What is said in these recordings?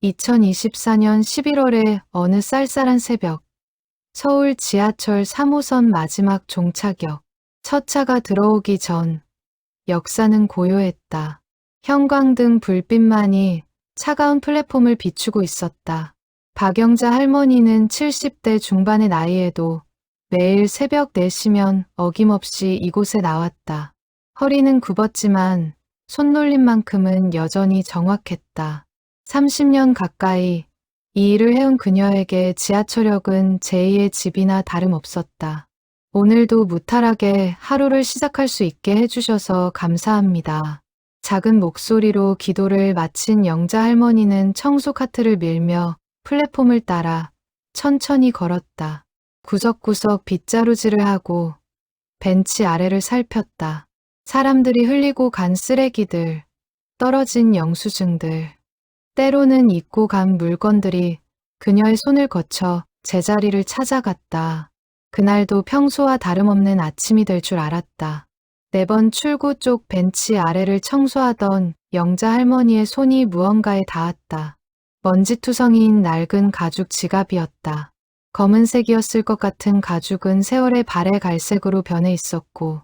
2024년 11월의 어느 쌀쌀한 새벽, 서울 지하철 3호선 마지막 종착역. 첫 차가 들어오기 전 역사는 고요했다. 형광등 불빛만이 차가운 플랫폼을 비추고 있었다. 박영자 할머니는 70대 중반의 나이에도 매일 새벽 4시면 어김없이 이곳에 나왔다. 허리는 굽었지만 손놀림만큼은 여전히 정확했다. 30년 가까이 이 일을 해온 그녀에게 지하철역은 제2의 집이나 다름없었다. 오늘도 무탈하게 하루를 시작할 수 있게 해주셔서 감사합니다. 작은 목소리로 기도를 마친 영자 할머니는 청소 카트를 밀며 플랫폼을 따라 천천히 걸었다. 구석구석 빗자루질을 하고 벤치 아래를 살폈다. 사람들이 흘리고 간 쓰레기들, 떨어진 영수증들, 때로는 잊고 간 물건들이 그녀의 손을 거쳐 제자리를 찾아갔다. 그날도 평소와 다름없는 아침이 될 줄 알았다. 4번 출구 쪽 벤치 아래를 청소하던 영자 할머니의 손이 무언가에 닿았다. 먼지투성이인 낡은 가죽 지갑이었다. 검은색이었을 것 같은 가죽은 세월의 발의 갈색으로 변해 있었고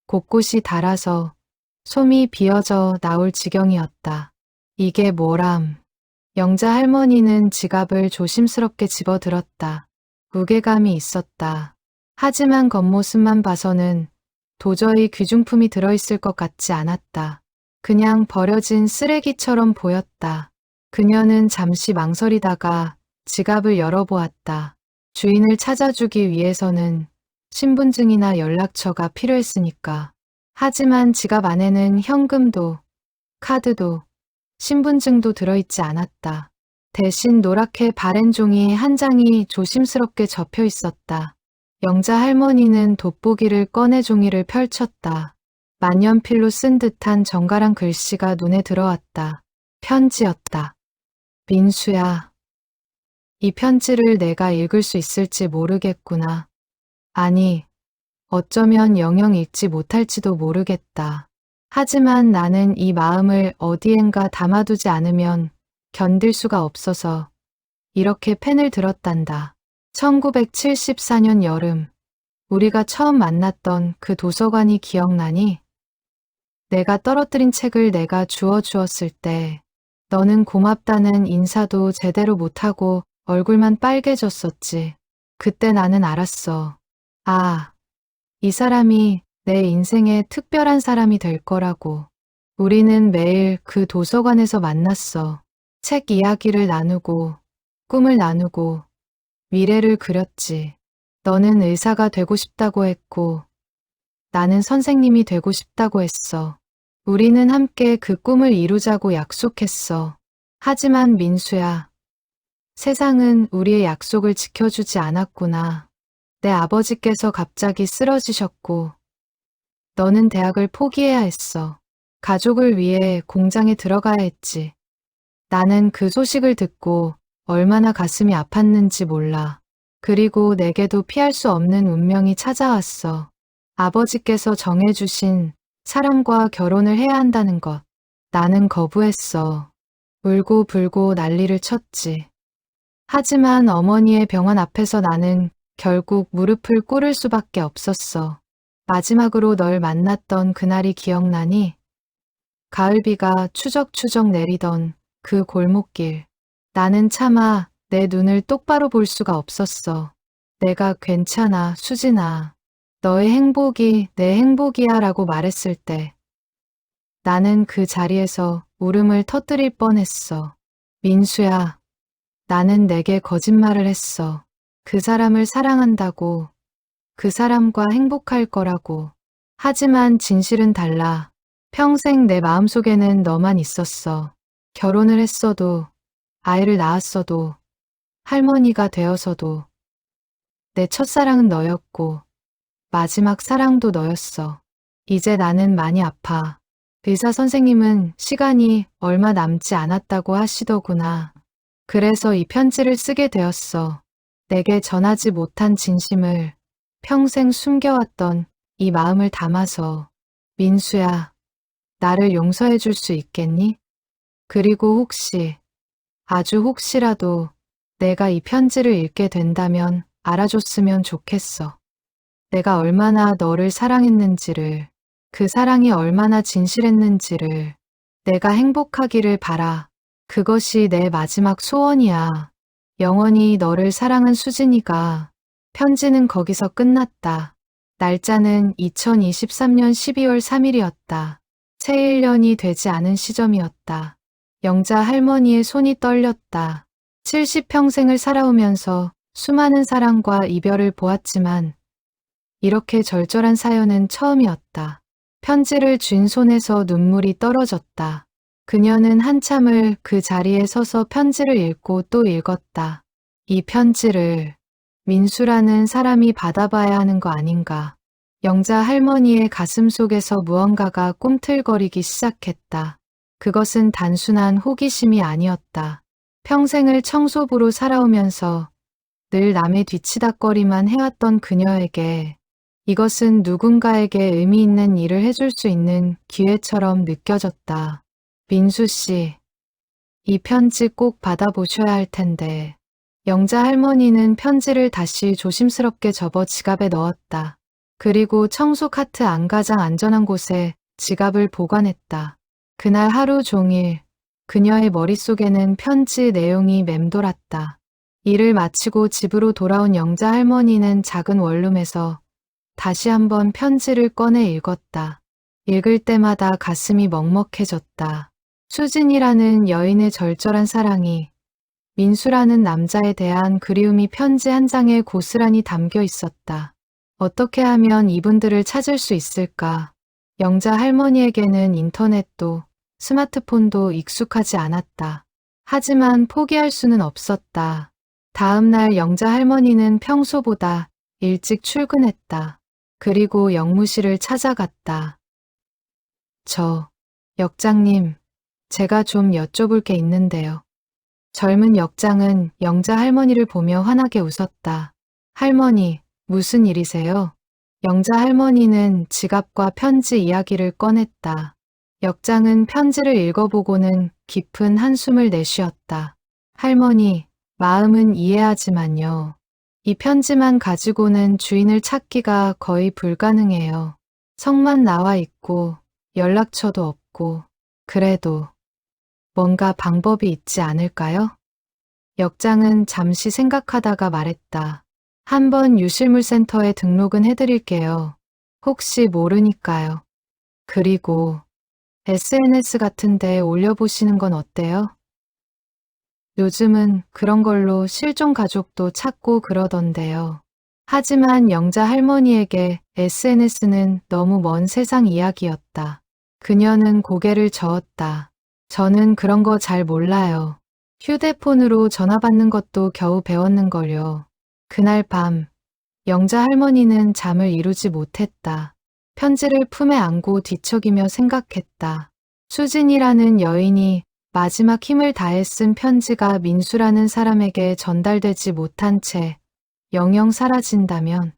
곳곳이 닳아서 솜이 비어져 나올 지경이었다. 이게 뭐람. 영자 할머니는 지갑을 조심스럽게 집어들었다. 무게감이 있었다. 하지만 겉모습만 봐서는 도저히 귀중품이 들어있을 것 같지 않았다. 그냥 버려진 쓰레기처럼 보였다. 그녀는 잠시 망설이다가 지갑을 열어보았다. 주인을 찾아주기 위해서는 신분증이나 연락처가 필요했으니까. 하지만 지갑 안에는 현금도, 카드도, 신분증도 들어있지 않았다. 대신 노랗게 바랜 종이 한 장이 조심스럽게 접혀 있었다. 영자 할머니는 돋보기를 꺼내 종이를 펼쳤다. 만년필로 쓴 듯한 정갈한 글씨가 눈에 들어왔다. 편지였다. 민수야. 이 편지를 내가 읽을 수 있을지 모르겠구나. 아니, 어쩌면 영영 읽지 못할지도 모르겠다. 하지만 나는 이 마음을 어디엔가 담아두지 않으면 견딜 수가 없어서 이렇게 펜을 들었단다. 1974년 여름, 우리가 처음 만났던 그 도서관이 기억나니? 내가 떨어뜨린 책을 내가 주웠을 때 너는 고맙다는 인사도 제대로 못하고 얼굴만 빨개졌었지. 그때 나는 알았어. 아, 이 사람이 내 인생에 특별한 사람이 될 거라고. 우리는 매일 그 도서관에서 만났어. 책 이야기를 나누고, 꿈을 나누고, 미래를 그렸지. 너는 의사가 되고 싶다고 했고, 나는 선생님이 되고 싶다고 했어. 우리는 함께 그 꿈을 이루자고 약속했어. 하지만 민수야, 세상은 우리의 약속을 지켜주지 않았구나. 내 아버지께서 갑자기 쓰러지셨고, 너는 대학을 포기해야 했어. 가족을 위해 공장에 들어가야 했지. 나는 그 소식을 듣고 얼마나 가슴이 아팠는지 몰라. 그리고 내게도 피할 수 없는 운명이 찾아왔어. 아버지께서 정해주신 사람과 결혼을 해야 한다는 것. 나는 거부했어. 울고 불고 난리를 쳤지. 하지만 어머니의 병원 앞에서 나는 결국 무릎을 꿇을 수밖에 없었어. 마지막으로 널 만났던 그날이 기억나니? 가을비가 추적추적 내리던 그 골목길. 나는 차마 내 눈을 똑바로 볼 수가 없었어. 내가 괜찮아, 수진아. 너의 행복이 내 행복이야 라고 말했을 때 나는 그 자리에서 울음을 터뜨릴 뻔했어. 민수야, 나는 내게 거짓말을 했어. 그 사람을 사랑한다고, 그 사람과 행복할 거라고. 하지만 진실은 달라. 평생 내 마음속에는 너만 있었어. 결혼을 했어도, 아이를 낳았어도, 할머니가 되어서도. 내 첫사랑은 너였고, 마지막 사랑도 너였어. 이제 나는 많이 아파. 의사 선생님은 시간이 얼마 남지 않았다고 하시더구나. 그래서 이 편지를 쓰게 되었어. 내게 전하지 못한 진심을 평생 숨겨왔던 이 마음을 담아서. 민수야, 나를 용서해 줄 수 있겠니? 그리고 혹시 아주 혹시라도 내가 이 편지를 읽게 된다면 알아줬으면 좋겠어. 내가 얼마나 너를 사랑했는지를, 그 사랑이 얼마나 진실했는지를, 내가 행복하기를 바라. 그것이 내 마지막 소원이야. 영원히 너를 사랑한 수진이가. 편지는 거기서 끝났다. 날짜는 2023년 12월 3일이었다. 채 1년이 되지 않은 시점이었다. 영자 할머니의 손이 떨렸다. 70평생을 살아오면서 수많은 사랑과 이별을 보았지만 이렇게 절절한 사연은 처음이었다. 편지를 쥔 손에서 눈물이 떨어졌다. 그녀는 한참을 그 자리에 서서 편지를 읽고 또 읽었다. 이 편지를 민수라는 사람이 받아봐야 하는 거 아닌가. 영자 할머니의 가슴 속에서 무언가가 꿈틀거리기 시작했다. 그것은 단순한 호기심이 아니었다. 평생을 청소부로 살아오면서 늘 남의 뒤치다꺼리만 해왔던 그녀에게 이것은 누군가에게 의미 있는 일을 해줄 수 있는 기회처럼 느껴졌다. 민수 씨, 이 편지 꼭 받아보셔야 할 텐데. 영자 할머니는 편지를 다시 조심스럽게 접어 지갑에 넣었다. 그리고 청소 카트 안가장 안전한 곳에 지갑을 보관했다. 그날 하루 종일 그녀의 머릿속에는 편지 내용이 맴돌았다. 일을 마치고 집으로 돌아온 영자 할머니는 작은 원룸에서 다시 한번 편지를 꺼내 읽었다. 읽을 때마다 가슴이 먹먹해졌다. 수진이라는 여인의 절절한 사랑이 민수라는 남자에 대한 그리움이 편지 한 장에 고스란히 담겨 있었다. 어떻게 하면 이분들을 찾을 수 있을까? 영자 할머니에게는 인터넷도 스마트폰도 익숙하지 않았다. 하지만 포기할 수는 없었다. 다음 날 영자 할머니는 평소보다 일찍 출근했다. 그리고 영무실을 찾아갔다. 역장님, 제가 좀 여쭤볼 게 있는데요. 젊은 역장은 영자 할머니를 보며 환하게 웃었다. 할머니, 무슨 일이세요? 영자 할머니는 지갑과 편지 이야기를 꺼냈다. 역장은 편지를 읽어보고는 깊은 한숨을 내쉬었다. 할머니, 마음은 이해하지만요. 이 편지만 가지고는 주인을 찾기가 거의 불가능해요. 성만 나와 있고 연락처도 없고. 그래도 뭔가 방법이 있지 않을까요? 역장은 잠시 생각하다가 말했다. 한번 유실물센터에 등록은 해드릴게요. 혹시 모르니까요. 그리고 SNS 같은 데 올려보시는 건 어때요? 요즘은 그런 걸로 실종 가족도 찾고 그러던데요. 하지만 영자 할머니에게 SNS는 너무 먼 세상 이야기였다. 그녀는 고개를 저었다. 저는 그런 거 잘 몰라요. 휴대폰으로 전화 받는 것도 겨우 배웠는걸요. 그날 밤, 영자 할머니는 잠을 이루지 못했다. 편지를 품에 안고 뒤척이며 생각했다. 수진이라는 여인이 마지막 힘을 다해 쓴 편지가 민수라는 사람에게 전달되지 못한 채 영영 사라진다면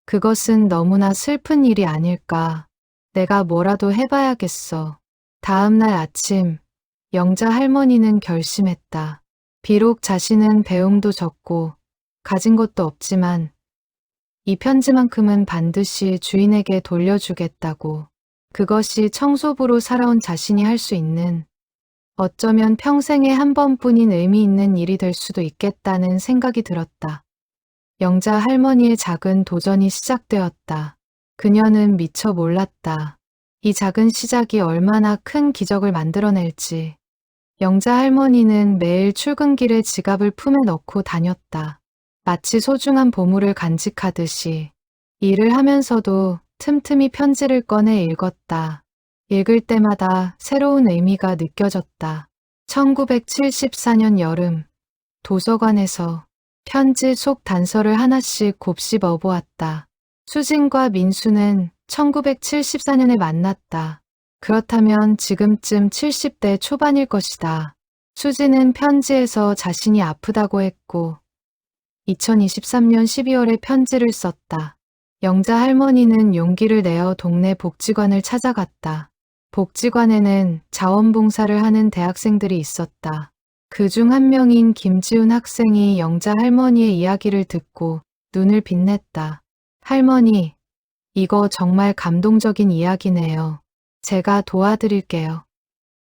그것은 너무나 슬픈 일이 아닐까. 내가 뭐라도 해봐야겠어. 다음 날 아침, 영자 할머니는 결심했다. 비록 자신은 배움도 적고 가진 것도 없지만 이 편지만큼은 반드시 주인에게 돌려주겠다고. 그것이 청소부로 살아온 자신이 할 수 있는, 어쩌면 평생에 한 번뿐인 의미 있는 일이 될 수도 있겠다는 생각이 들었다. 영자 할머니의 작은 도전이 시작되었다. 그녀는 미처 몰랐다. 이 작은 시작이 얼마나 큰 기적을 만들어낼지. 영자 할머니는 매일 출근길에 지갑을 품에 넣고 다녔다. 마치 소중한 보물을 간직하듯이. 일을 하면서도 틈틈이 편지를 꺼내 읽었다. 읽을 때마다 새로운 의미가 느껴졌다. 1974년 여름, 도서관에서 편지 속 단서를 하나씩 곱씹어 보았다. 수진과 민수는 1974년에 만났다. 그렇다면 지금쯤 70대 초반일 것이다. 수진은 편지에서 자신이 아프다고 했고 2023년 12월에 편지를 썼다. 영자 할머니는 용기를 내어 동네 복지관을 찾아갔다. 복지관에는 자원봉사를 하는 대학생들이 있었다. 그중 한 명인 김지훈 학생이 영자 할머니의 이야기를 듣고 눈을 빛냈다. 할머니, 이거 정말 감동적인 이야기네요. 제가 도와드릴게요.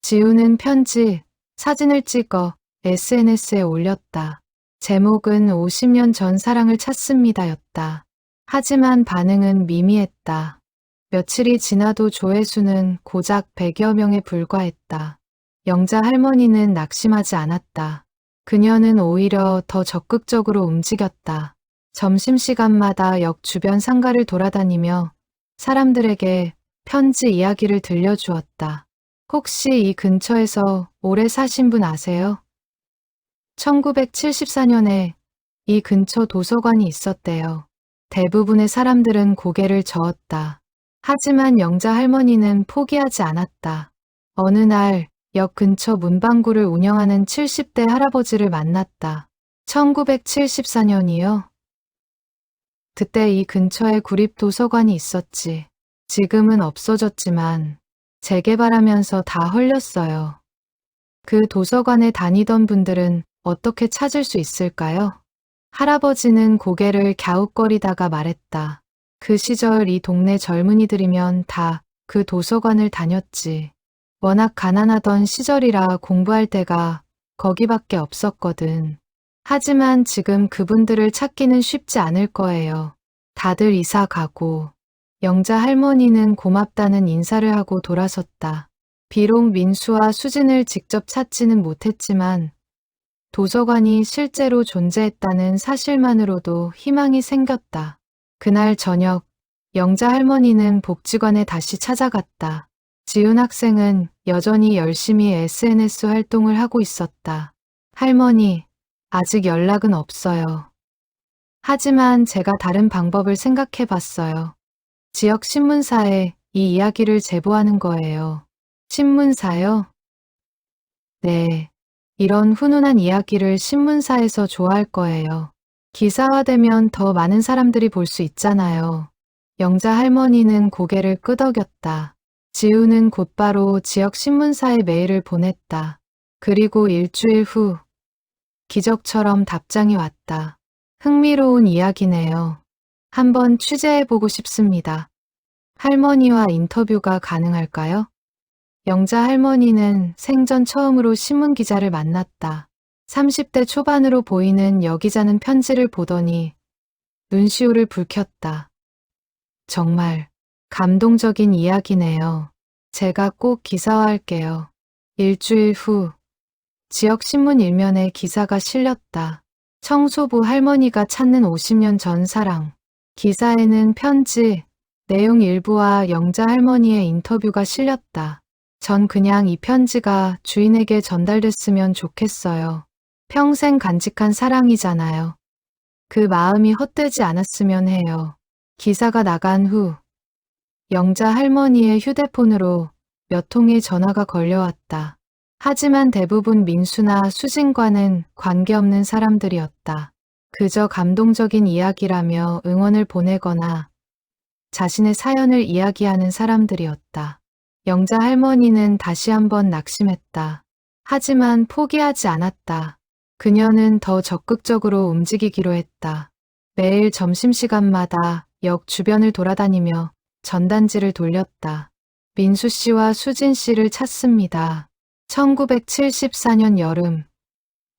지훈은 편지, 사진을 찍어 SNS에 올렸다. 제목은 50년 전 사랑을 찾습니다였다. 하지만 반응은 미미했다. 며칠이 지나도 조회수는 고작 100여 명에 불과했다. 영자 할머니는 낙심하지 않았다. 그녀는 오히려 더 적극적으로 움직였다. 점심시간마다 역 주변 상가를 돌아다니며 사람들에게 편지 이야기를 들려주었다. 혹시 이 근처에서 오래 사신 분 아세요? 1974년에 이 근처 도서관이 있었대요. 대부분의 사람들은 고개를 저었다. 하지만 영자 할머니는 포기하지 않았다. 어느 날 역 근처 문방구를 운영하는 70대 할아버지를 만났다. 1974년이요? 그때 이 근처에 구립 도서관이 있었지. 지금은 없어졌지만 재개발하면서 다 헐렸어요. 그 도서관에 다니던 분들은 어떻게 찾을 수 있을까요? 할아버지는 고개를 갸웃거리다가 말했다. 그 시절 이 동네 젊은이들이면 다 그 도서관을 다녔지. 워낙 가난하던 시절이라 공부할 데가 거기밖에 없었거든. 하지만 지금 그분들을 찾기는 쉽지 않을 거예요. 다들 이사 가고. 영자 할머니는 고맙다는 인사를 하고 돌아섰다. 비록 민수와 수진을 직접 찾지는 못했지만 도서관이 실제로 존재했다는 사실만으로도 희망이 생겼다. 그날 저녁, 영자 할머니는 복지관에 다시 찾아갔다. 지훈 학생은 여전히 열심히 SNS 활동을 하고 있었다. 할머니, 아직 연락은 없어요. 하지만 제가 다른 방법을 생각해 봤어요. 지역 신문사에 이 이야기를 제보하는 거예요. 신문사요? 네. 이런 훈훈한 이야기를 신문사에서 좋아할 거예요. 기사화되면 더 많은 사람들이 볼 수 있잖아요. 영자 할머니는 고개를 끄덕였다. 지우는 곧바로 지역 신문사에 메일을 보냈다. 그리고 일주일 후 기적처럼 답장이 왔다. 흥미로운 이야기네요. 한번 취재해보고 싶습니다. 할머니와 인터뷰가 가능할까요? 영자 할머니는 생전 처음으로 신문 기자를 만났다. 30대 초반으로 보이는 여 기자는 편지를 보더니 눈시울을 붉혔다. 정말 감동적인 이야기네요. 제가 꼭 기사화할게요. 일주일 후 지역 신문 일면에 기사가 실렸다. 청소부 할머니가 찾는 50년 전 사랑. 기사에는 편지, 내용 일부와 영자 할머니의 인터뷰가 실렸다. 전 그냥 이 편지가 주인에게 전달됐으면 좋겠어요. 평생 간직한 사랑이잖아요. 그 마음이 헛되지 않았으면 해요. 기사가 나간 후 영자 할머니의 휴대폰으로 몇 통의 전화가 걸려왔다. 하지만 대부분 민수나 수진과는 관계없는 사람들이었다. 그저 감동적인 이야기라며 응원을 보내거나 자신의 사연을 이야기하는 사람들이었다. 영자 할머니는 다시 한번 낙심했다. 하지만 포기하지 않았다. 그녀는 더 적극적으로 움직이기로 했다. 매일 점심시간마다 역 주변을 돌아다니며 전단지를 돌렸다. 민수 씨와 수진 씨를 찾습니다. 1974년 여름,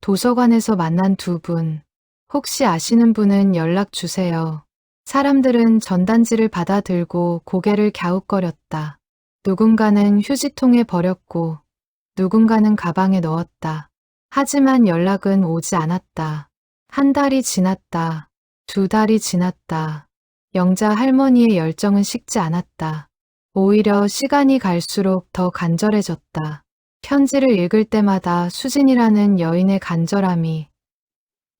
도서관에서 만난 두 분. 혹시 아시는 분은 연락 주세요. 사람들은 전단지를 받아들고 고개를 갸웃거렸다. 누군가는 휴지통에 버렸고 누군가는 가방에 넣었다. 하지만 연락은 오지 않았다. 한 달이 지났다. 두 달이 지났다. 영자 할머니의 열정은 식지 않았다. 오히려 시간이 갈수록 더 간절해졌다. 편지를 읽을 때마다 수진이라는 여인의 간절함이,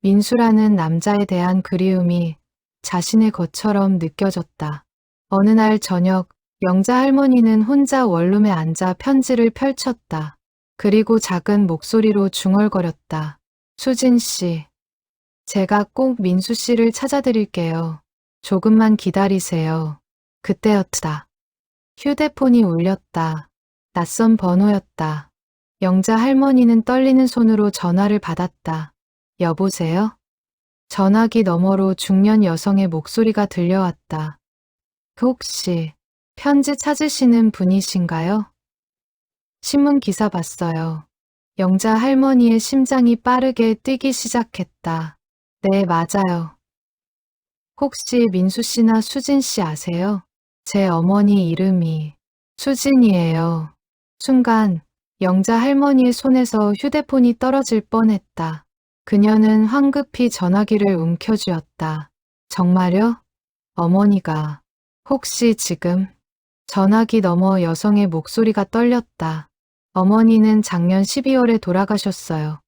민수라는 남자에 대한 그리움이 자신의 것처럼 느껴졌다. 어느 날 저녁, 영자 할머니는 혼자 원룸에 앉아 편지를 펼쳤다. 그리고 작은 목소리로 중얼거렸다. 수진 씨, 제가 꼭 민수 씨를 찾아드릴게요. 조금만 기다리세요. 그때였다. 휴대폰이 울렸다. 낯선 번호였다. 영자 할머니는 떨리는 손으로 전화를 받았다. 여보세요? 전화기 너머로 중년 여성의 목소리가 들려왔다. 혹시 편지 찾으시는 분이신가요? 신문 기사 봤어요. 영자 할머니의 심장이 빠르게 뛰기 시작했다. 네, 맞아요. 혹시 민수 씨나 수진 씨 아세요? 제 어머니 이름이 수진이에요. 순간 영자 할머니의 손에서 휴대폰이 떨어질 뻔했다. 그녀는 황급히 전화기를 움켜쥐었다. 정말요? 어머니가 혹시 지금? 전화기 너머 여성의 목소리가 떨렸다. 어머니는 작년 12월에 돌아가셨어요.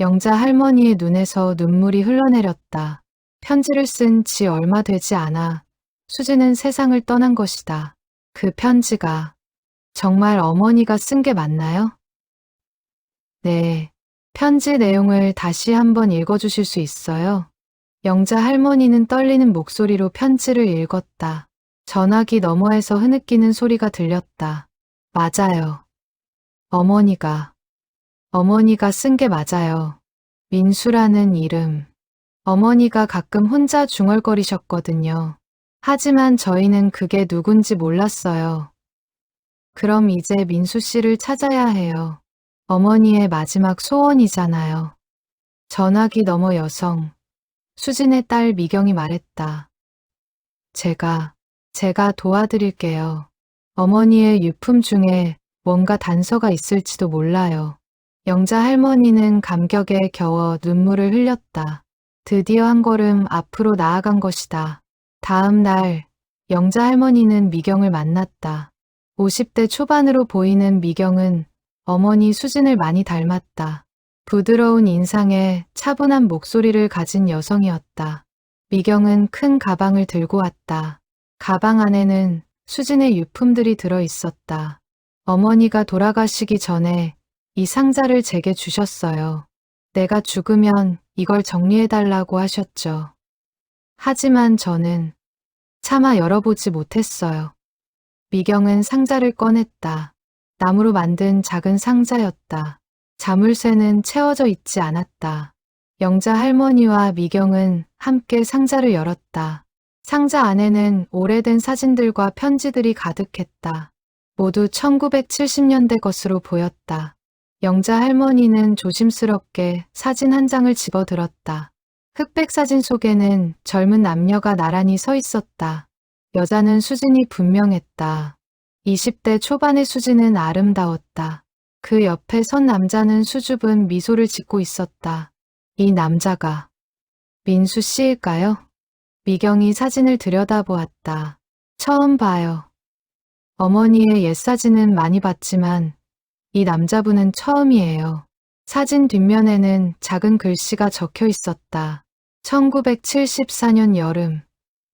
영자 할머니의 눈에서 눈물이 흘러내렸다. 편지를 쓴 지 얼마 되지 않아 수지는 세상을 떠난 것이다. 그 편지가 정말 어머니가 쓴 게 맞나요? 네. 편지 내용을 다시 한번 읽어주실 수 있어요? 영자 할머니는 떨리는 목소리로 편지를 읽었다. 전화기 너머에서 흐느끼는 소리가 들렸다. 맞아요. 어머니가 쓴 게 맞아요. 민수라는 이름. 어머니가 가끔 혼자 중얼거리셨거든요. 하지만 저희는 그게 누군지 몰랐어요. 그럼 이제 민수 씨를 찾아야 해요. 어머니의 마지막 소원이잖아요. 전화기 너머 여성. 수진의 딸 미경이 말했다. 제가 도와드릴게요. 어머니의 유품 중에 뭔가 단서가 있을지도 몰라요. 영자 할머니는 감격에 겨워 눈물을 흘렸다. 드디어 한 걸음 앞으로 나아간 것이다. 다음 날 영자 할머니는 미경을 만났다. 50대 초반으로 보이는 미경은 어머니 수진을 많이 닮았다. 부드러운 인상에 차분한 목소리를 가진 여성이었다. 미경은 큰 가방을 들고 왔다. 가방 안에는 수진의 유품들이 들어 있었다. 어머니가 돌아가시기 전에 이 상자를 제게 주셨어요. 내가 죽으면 이걸 정리해달라고 하셨죠. 하지만 저는 차마 열어보지 못했어요. 미경은 상자를 꺼냈다. 나무로 만든 작은 상자였다. 자물쇠는 채워져 있지 않았다. 영자 할머니와 미경은 함께 상자를 열었다. 상자 안에는 오래된 사진들과 편지들이 가득했다. 모두 1970년대 것으로 보였다. 영자 할머니는 조심스럽게 사진 한 장을 집어들었다. 흑백 사진 속에는 젊은 남녀가 나란히 서 있었다. 여자는 수진이 분명했다. 20대 초반의 수진은 아름다웠다. 그 옆에 선 남자는 수줍은 미소를 짓고 있었다. 이 남자가 민수 씨일까요? 미경이 사진을 들여다보았다. 처음 봐요. 어머니의 옛 사진은 많이 봤지만 이 남자분은 처음이에요. 사진 뒷면에는 작은 글씨가 적혀 있었다. 1974년 여름,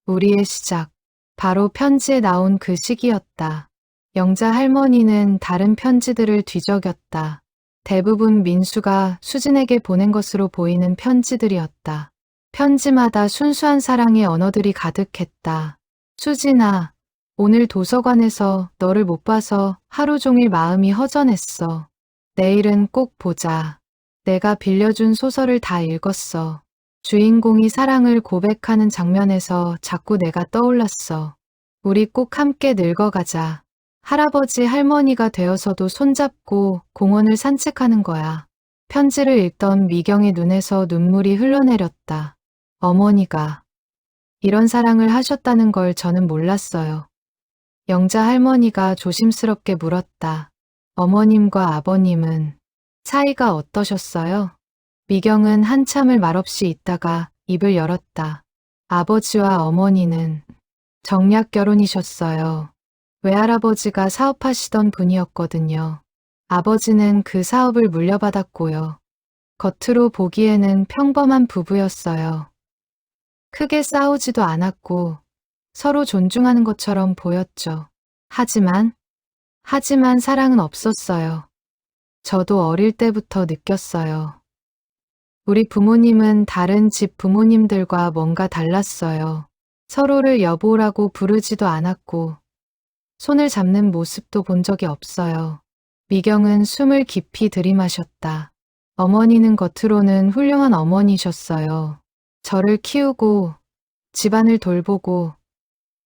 우리의 시작. 바로 편지에 나온 그 시기였다. 영자 할머니는 다른 편지들을 뒤적였다. 대부분 민수가 수진에게 보낸 것으로 보이는 편지들이었다. 편지마다 순수한 사랑의 언어들이 가득했다. 수진아, 오늘 도서관에서 너를 못 봐서 하루 종일 마음이 허전했어. 내일은 꼭 보자. 내가 빌려준 소설을 다 읽었어. 주인공이 사랑을 고백하는 장면에서 자꾸 내가 떠올랐어. 우리 꼭 함께 늙어가자. 할아버지 할머니가 되어서도 손잡고 공원을 산책하는 거야. 편지를 읽던 미경의 눈에서 눈물이 흘러내렸다. 어머니가 이런 사랑을 하셨다는 걸 저는 몰랐어요. 영자 할머니가 조심스럽게 물었다. 어머님과 아버님은 사이가 어떠셨어요? 미경은 한참을 말없이 있다가 입을 열었다. 아버지와 어머니는 정략 결혼이셨어요. 외할아버지가 사업하시던 분이었거든요. 아버지는 그 사업을 물려받았고요. 겉으로 보기에는 평범한 부부였어요. 크게 싸우지도 않았고 서로 존중하는 것처럼 보였죠. 하지만 사랑은 없었어요. 저도 어릴 때부터 느꼈어요. 우리 부모님은 다른 집 부모님들과 뭔가 달랐어요. 서로를 여보라고 부르지도 않았고 손을 잡는 모습도 본 적이 없어요. 미경은 숨을 깊이 들이마셨다. 어머니는 겉으로는 훌륭한 어머니셨어요. 저를 키우고 집안을 돌보고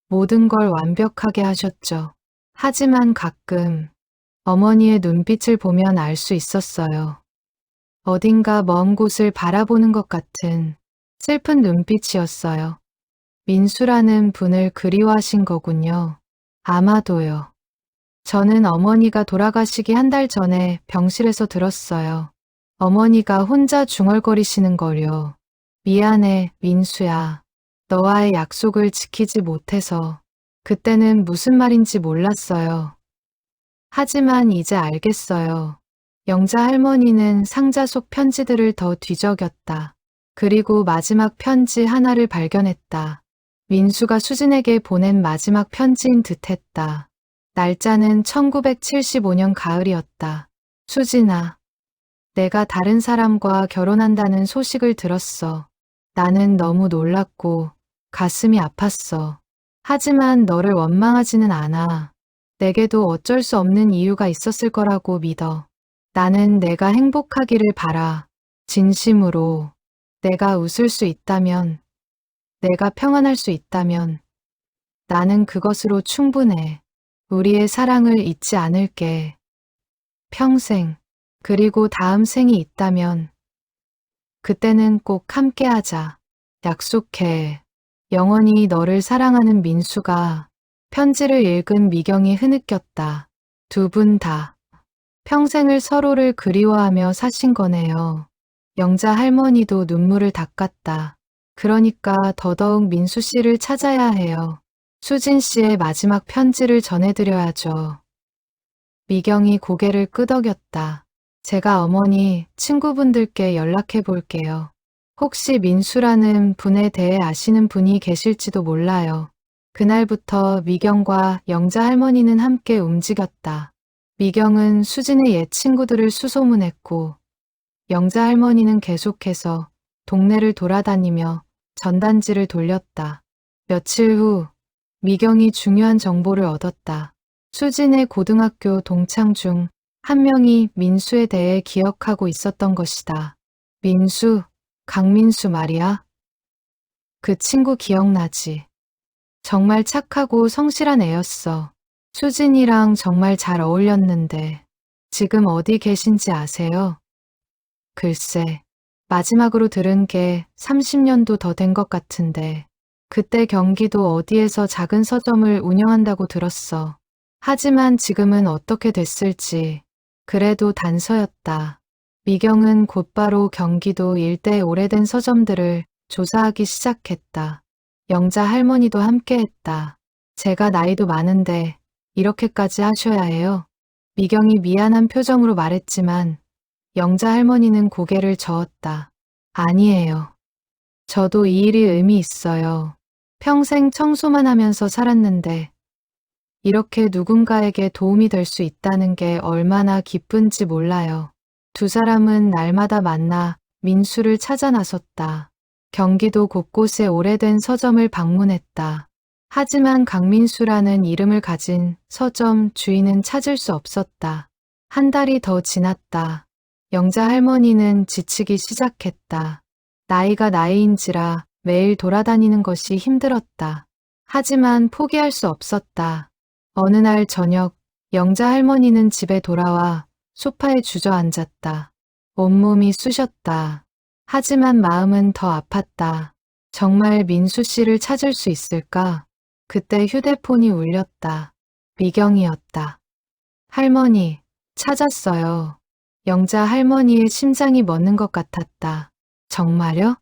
모든 걸 완벽하게 하셨죠. 하지만 가끔 어머니의 눈빛을 보면 알 수 있었어요. 어딘가 먼 곳을 바라보는 것 같은 슬픈 눈빛이었어요. 민수라는 분을 그리워하신 거군요. 아마도요. 저는 어머니가 돌아가시기 한 달 전에 병실에서 들었어요. 어머니가 혼자 중얼거리시는 걸요. 미안해, 민수야. 너와의 약속을 지키지 못해서. 그때는 무슨 말인지 몰랐어요. 하지만 이제 알겠어요. 영자 할머니는 상자 속 편지들을 더 뒤적였다. 그리고 마지막 편지 하나를 발견했다. 민수가 수진에게 보낸 마지막 편지인 듯했다. 날짜는 1975년 가을이었다. 수진아, 내가 다른 사람과 결혼한다는 소식을 들었어. 나는 너무 놀랐고 가슴이 아팠어. 하지만 너를 원망하지는 않아. 내게도 어쩔 수 없는 이유가 있었을 거라고 믿어. 나는 내가 행복하기를 바라. 진심으로. 내가 웃을 수 있다면, 내가 평안할 수 있다면, 나는 그것으로 충분해. 우리의 사랑을 잊지 않을게. 평생, 그리고 다음 생이 있다면, 그때는 꼭 함께하자. 약속해. 영원히 너를 사랑하는 민수가 편지를 읽은 미경이 흐느꼈다. 두 분 다 평생을 서로를 그리워하며 사신 거네요. 영자 할머니도 눈물을 닦았다. 그러니까 더더욱 민수 씨를 찾아야 해요. 수진 씨의 마지막 편지를 전해드려야죠. 미경이 고개를 끄덕였다. 제가 어머니, 친구분들께 연락해 볼게요. 혹시 민수라는 분에 대해 아시는 분이 계실지도 몰라요. 그날부터 미경과 영자 할머니는 함께 움직였다. 미경은 수진의 옛 친구들을 수소문했고 영자 할머니는 계속해서 동네를 돌아다니며 전단지를 돌렸다. 며칠 후 미경이 중요한 정보를 얻었다. 수진의 고등학교 동창 중 한 명이 민수에 대해 기억하고 있었던 것이다. 민수, 강민수 말이야. 그 친구 기억나지? 정말 착하고 성실한 애였어. 수진이랑 정말 잘 어울렸는데 지금 어디 계신지 아세요? 글쎄, 마지막으로 들은 게 30년도 더 된 것 같은데 그때 경기도 어디에서 작은 서점을 운영한다고 들었어. 하지만 지금은 어떻게 됐을지 그래도 단서였다. 미경은 곧바로 경기도 일대의 오래된 서점들을 조사하기 시작했다. 영자 할머니도 함께했다. 제가 나이도 많은데 이렇게까지 하셔야 해요? 미경이 미안한 표정으로 말했지만 영자 할머니는 고개를 저었다. 아니에요. 저도 이 일이 의미 있어요. 평생 청소만 하면서 살았는데 이렇게 누군가에게 도움이 될 수 있다는 게 얼마나 기쁜지 몰라요. 두 사람은 날마다 만나 민수를 찾아 나섰다. 경기도 곳곳에 오래된 서점을 방문했다. 하지만 강민수라는 이름을 가진 서점 주인은 찾을 수 없었다. 한 달이 더 지났다. 영자 할머니는 지치기 시작했다. 나이가 나이인지라 매일 돌아다니는 것이 힘들었다. 하지만 포기할 수 없었다. 어느 날 저녁 영자 할머니는 집에 돌아와 소파에 주저앉았다. 온몸이 쑤셨다. 하지만 마음은 더 아팠다. 정말 민수 씨를 찾을 수 있을까? 그때 휴대폰이 울렸다. 미경이었다. 할머니, 찾았어요. 영자 할머니의 심장이 멎는 것 같았다. 정말요?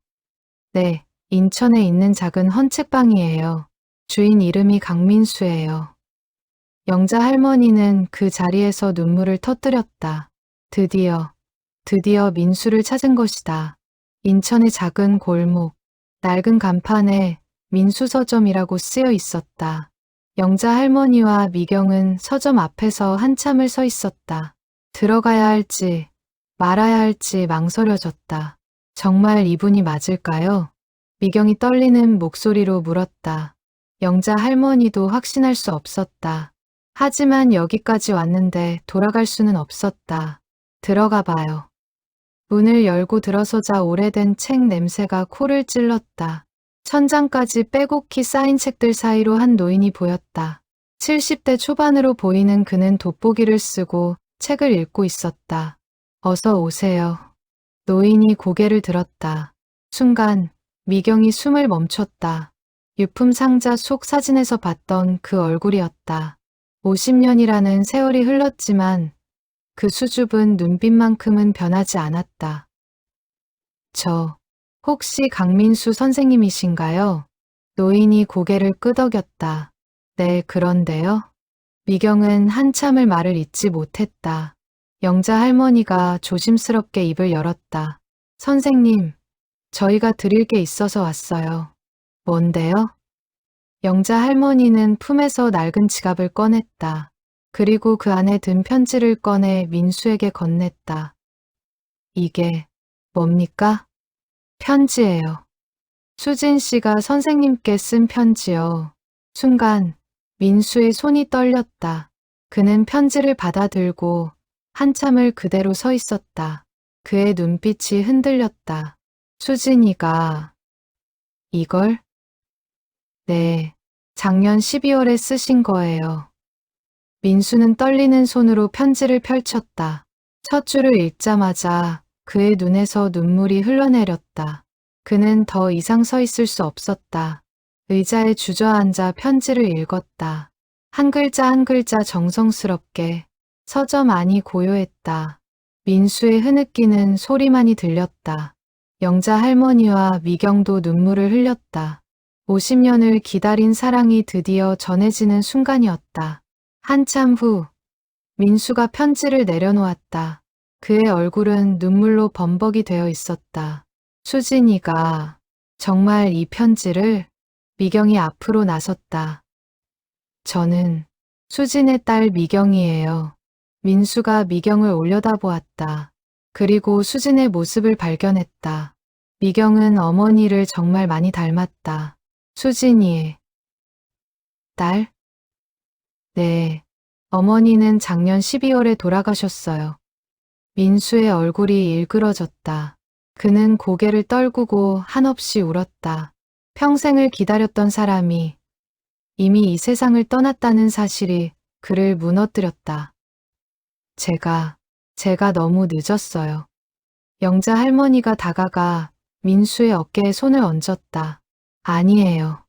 네, 인천에 있는 작은 헌책방이에요. 주인 이름이 강민수예요. 영자 할머니는 그 자리에서 눈물을 터뜨렸다. 드디어 민수를 찾은 것이다. 인천의 작은 골목, 낡은 간판에 민수 서점이라고 쓰여 있었다. 영자 할머니와 미경은 서점 앞에서 한참을 서 있었다. 들어가야 할지 말아야 할지 망설여졌다. 정말 이분이 맞을까요? 미경이 떨리는 목소리로 물었다. 영자 할머니도 확신할 수 없었다. 하지만 여기까지 왔는데 돌아갈 수는 없었다. 들어가 봐요. 문을 열고 들어서자 오래된 책 냄새가 코를 찔렀다. 천장까지 빼곡히 쌓인 책들 사이로 한 노인이 보였다. 70대 초반으로 보이는 그는 돋보기를 쓰고 책을 읽고 있었다. 어서 오세요. 노인이 고개를 들었다. 순간 미경이 숨을 멈췄다. 유품 상자 속 사진에서 봤던 그 얼굴이었다. 50년이라는 세월이 흘렀지만 그 수줍은 눈빛만큼은 변하지 않았다. 저, 혹시 강민수 선생님이신가요? 노인이 고개를 끄덕였다. 네, 그런데요. 미경은 한참을 말을 잇지 못했다. 영자 할머니가 조심스럽게 입을 열었다. 선생님, 저희가 드릴 게 있어서 왔어요. 뭔데요? 영자 할머니는 품에서 낡은 지갑을 꺼냈다. 그리고 그 안에 든 편지를 꺼내 민수에게 건넸다. 이게 뭡니까? 편지예요. 수진 씨가 선생님께 쓴 편지요. 순간 민수의 손이 떨렸다. 그는 편지를 받아들고 한참을 그대로 서 있었다. 그의 눈빛이 흔들렸다. 수진이가 이걸? 네, 작년 12월에 쓰신 거예요. 민수는 떨리는 손으로 편지를 펼쳤다. 첫 줄을 읽자마자 그의 눈에서 눈물이 흘러내렸다. 그는 더 이상 서 있을 수 없었다. 의자에 주저앉아 편지를 읽었다. 한 글자 한 글자 정성스럽게, 서점안이 고요했다. 민수의 흐느끼는 소리만이 들렸다. 영자 할머니와 미경도 눈물을 흘렸다. 50년을 기다린 사랑이 드디어 전해지는 순간이었다. 한참 후 민수가 편지를 내려놓았다. 그의 얼굴은 눈물로 범벅이 되어 있었다. 수진이가 정말 이 편지를? 미경이 앞으로 나섰다. 저는 수진의 딸 미경이에요. 민수가 미경을 올려다보았다. 그리고 수진의 모습을 발견했다. 미경은 어머니를 정말 많이 닮았다. 수진이의 딸? 네, 어머니는 작년 12월에 돌아가셨어요. 민수의 얼굴이 일그러졌다. 그는 고개를 떨구고 한없이 울었다. 평생을 기다렸던 사람이 이미 이 세상을 떠났다는 사실이 그를 무너뜨렸다. 제가 너무 늦었어요. 영자 할머니가 다가가 민수의 어깨에 손을 얹었다. 아니에요.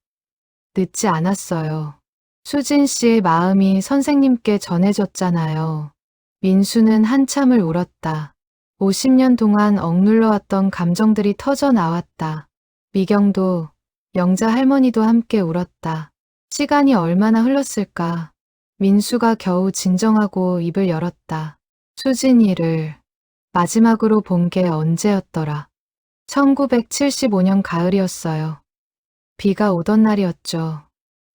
늦지 않았어요. 수진 씨의 마음이 선생님께 전해졌잖아요. 민수는 한참을 울었다. 50년 동안 억눌러왔던 감정들이 터져 나왔다. 미경도, 영자 할머니도 함께 울었다. 시간이 얼마나 흘렀을까. 민수가 겨우 진정하고 입을 열었다. 수진이를 마지막으로 본 게 언제였더라. 1975년 가을이었어요. 비가 오던 날이었죠.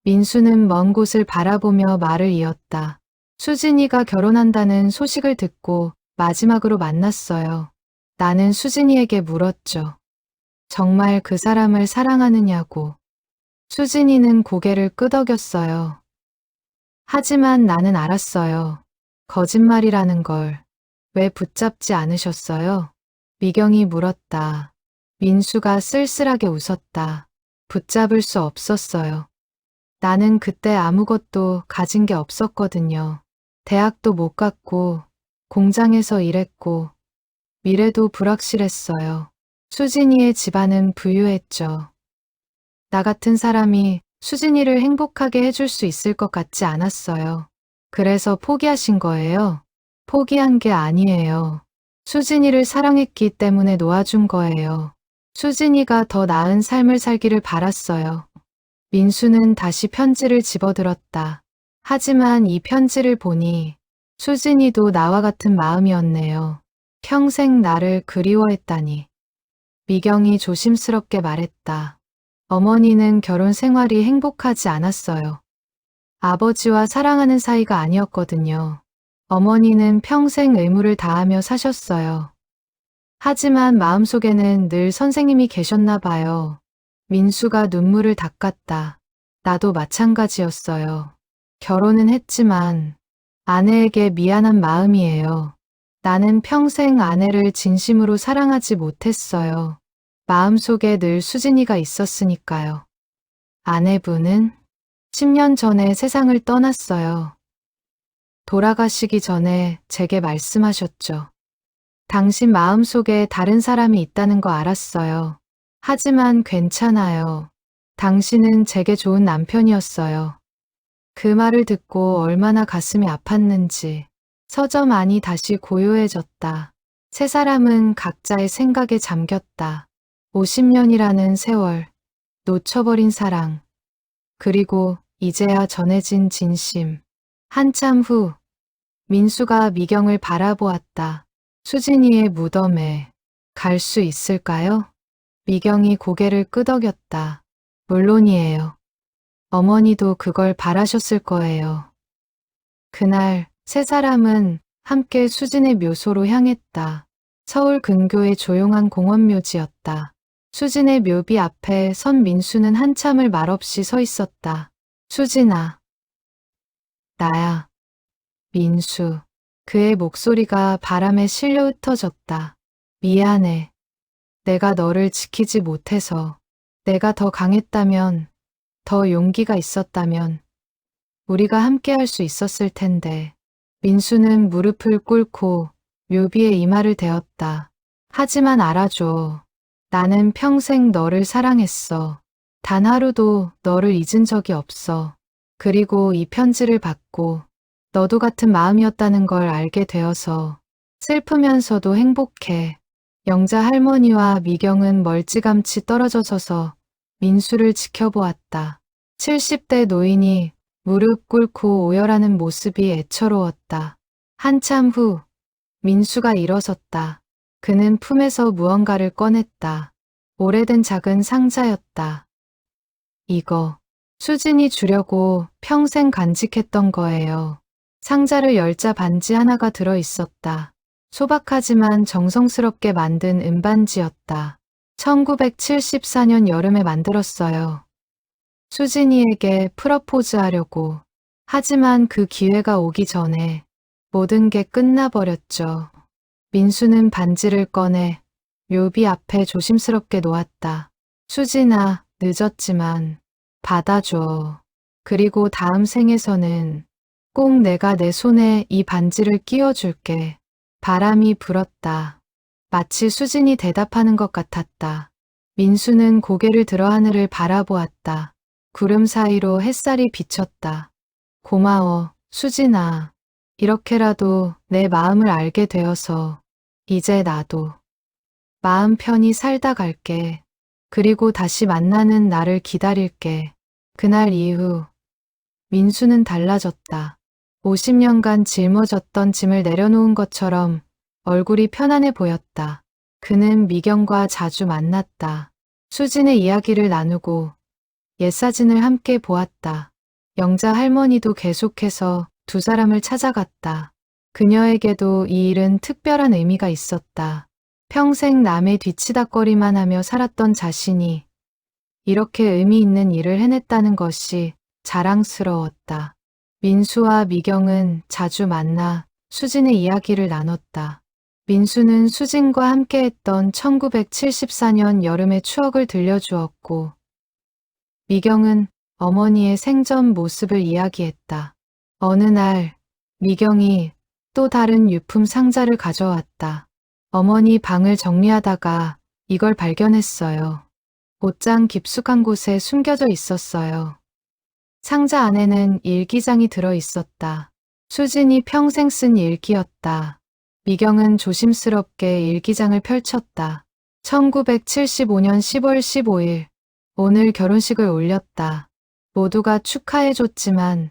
민수는 먼 곳을 바라보며 말을 이었다. 수진이가 결혼한다는 소식을 듣고 마지막으로 만났어요. 나는 수진이에게 물었죠. 정말 그 사람을 사랑하느냐고. 수진이는 고개를 끄덕였어요. 하지만 나는 알았어요. 거짓말이라는 걸. 왜 붙잡지 않으셨어요? 미경이 물었다. 민수가 쓸쓸하게 웃었다. 붙잡을 수 없었어요. 나는 그때 아무것도 가진 게 없었거든요. 대학도 못 갔고, 공장에서 일했고, 미래도 불확실했어요. 수진이의 집안은 부유했죠. 나 같은 사람이 수진이를 행복하게 해줄 수 있을 것 같지 않았어요. 그래서 포기하신 거예요? 포기한 게 아니에요. 수진이를 사랑했기 때문에 놓아준 거예요. 수진이가 더 나은 삶을 살기를 바랐어요. 민수는 다시 편지를 집어들었다. 하지만 이 편지를 보니 수진이도 나와 같은 마음이었네요. 평생 나를 그리워했다니. 미경이 조심스럽게 말했다. 어머니는 결혼 생활이 행복하지 않았어요. 아버지와 사랑하는 사이가 아니었거든요. 어머니는 평생 의무를 다하며 사셨어요. 하지만 마음속에는 늘 선생님이 계셨나 봐요. 민수가 눈물을 닦았다. 나도 마찬가지였어요. 결혼은 했지만 아내에게 미안한 마음이에요. 나는 평생 아내를 진심으로 사랑하지 못했어요. 마음속에 늘 수진이가 있었으니까요. 아내분은 10년 전에 세상을 떠났어요. 돌아가시기 전에 제게 말씀하셨죠. 당신 마음속에 다른 사람이 있다는 거 알았어요. 하지만 괜찮아요. 당신은 제게 좋은 남편이었어요. 그 말을 듣고 얼마나 가슴이 아팠는지 서점 안이 다시 고요해졌다. 세 사람은 각자의 생각에 잠겼다. 50년이라는 세월, 놓쳐버린 사랑, 그리고 이제야 전해진 진심. 한참 후 민수가 미경을 바라보았다. 수진이의 무덤에 갈 수 있을까요? 미경이 고개를 끄덕였다. 물론이에요. 어머니도 그걸 바라셨을 거예요. 그날 세 사람은 함께 수진의 묘소로 향했다. 서울 근교의 조용한 공원 묘지였다. 수진의 묘비 앞에 선 민수는 한참을 말없이 서 있었다. 수진아. 나야. 민수. 그의 목소리가 바람에 실려 흩어졌다. 미안해. 내가 너를 지키지 못해서. 내가 더 강했다면, 더 용기가 있었다면, 우리가 함께 할 수 있었을 텐데. 민수는 무릎을 꿇고 묘비에 이마를 대었다. 하지만 알아줘. 나는 평생 너를 사랑했어. 단 하루도 너를 잊은 적이 없어. 그리고 이 편지를 받고 너도 같은 마음이었다는 걸 알게 되어서 슬프면서도 행복해. 영자 할머니와 미경은 멀찌감치 떨어져 서서 민수를 지켜보았다. 70대 노인이 무릎 꿇고 오열하는 모습이 애처로웠다. 한참 후 민수가 일어섰다. 그는 품에서 무언가를 꺼냈다. 오래된 작은 상자였다. 이거 수진이 주려고 평생 간직했던 거예요. 상자를 열자 반지 하나가 들어 있었다. 소박하지만 정성스럽게 만든 은반지였다. 1974년 여름에 만들었어요. 수진이에게 프러포즈 하려고. 하지만 그 기회가 오기 전에 모든 게 끝나버렸죠. 민수는 반지를 꺼내 묘비 앞에 조심스럽게 놓았다. 수진아, 늦었지만 받아줘. 그리고 다음 생에서는 꼭 내가 내 손에 이 반지를 끼워줄게. 바람이 불었다. 마치 수진이 대답하는 것 같았다. 민수는 고개를 들어 하늘을 바라보았다. 구름 사이로 햇살이 비쳤다. 고마워, 수진아. 이렇게라도 내 마음을 알게 되어서 이제 나도 마음 편히 살다 갈게. 그리고 다시 만나는 날을 기다릴게. 그날 이후 민수는 달라졌다. 50년간 짊어졌던 짐을 내려놓은 것처럼 얼굴이 편안해 보였다. 그는 미경과 자주 만났다. 수진의 이야기를 나누고 옛사진을 함께 보았다. 영자 할머니도 계속해서 두 사람을 찾아갔다. 그녀에게도 이 일은 특별한 의미가 있었다. 평생 남의 뒤치다꺼리만 하며 살았던 자신이 이렇게 의미 있는 일을 해냈다는 것이 자랑스러웠다. 민수와 미경은 자주 만나 수진의 이야기를 나눴다. 민수는 수진과 함께했던 1974년 여름의 추억을 들려주었고, 미경은 어머니의 생전 모습을 이야기했다. 어느 날 미경이 또 다른 유품 상자를 가져왔다. 어머니 방을 정리하다가 이걸 발견했어요. 옷장 깊숙한 곳에 숨겨져 있었어요. 상자 안에는 일기장이 들어 있었다. 수진이 평생 쓴 일기였다. 미경은 조심스럽게 일기장을 펼쳤다. 1975년 10월 15일, 오늘 결혼식을 올렸다. 모두가 축하해줬지만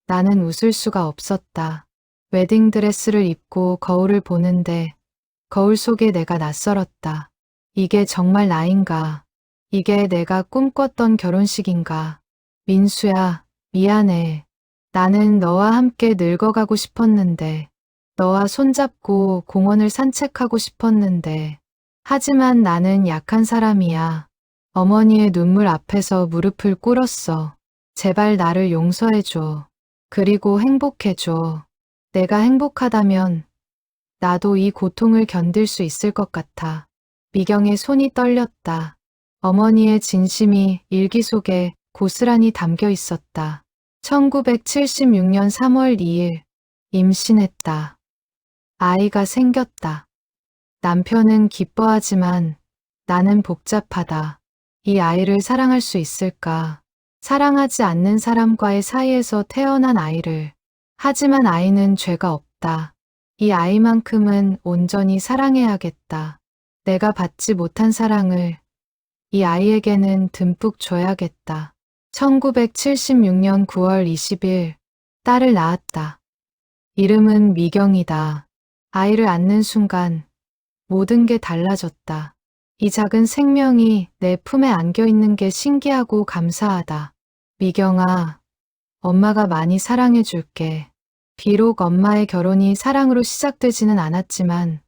나는 웃을 수가 없었다. 웨딩드레스를 입고 거울을 보는데 거울 속에 내가 낯설었다. 이게 정말 나인가? 이게 내가 꿈꿨던 결혼식인가? 민수야, 미안해. 나는 너와 함께 늙어가고 싶었는데, 너와 손잡고 공원을 산책하고 싶었는데, 하지만 나는 약한 사람이야. 어머니의 눈물 앞에서 무릎을 꿇었어. 제발 나를 용서해줘. 그리고 행복해줘. 내가 행복하다면 나도 이 고통을 견딜 수 있을 것 같아. 미경의 손이 떨렸다. 어머니의 진심이 일기 속에 고스란히 담겨 있었다. 1976년 3월 2일, 임신했다. 아이가 생겼다. 남편은 기뻐하지만 나는 복잡하다. 이 아이를 사랑할 수 있을까? 사랑하지 않는 사람과의 사이에서 태어난 아이를. 하지만 아이는 죄가 없다. 이 아이만큼은 온전히 사랑해야겠다. 내가 받지 못한 사랑을 이 아이에게는 듬뿍 줘야겠다. 1976년 9월 20일, 딸을 낳았다. 이름은 미경이다. 아이를 안는 순간 모든 게 달라졌다. 이 작은 생명이 내 품에 안겨 있는 게 신기하고 감사하다. 미경아, 엄마가 많이 사랑해 줄게. 비록 엄마의 결혼이 사랑으로 시작되지는 않았지만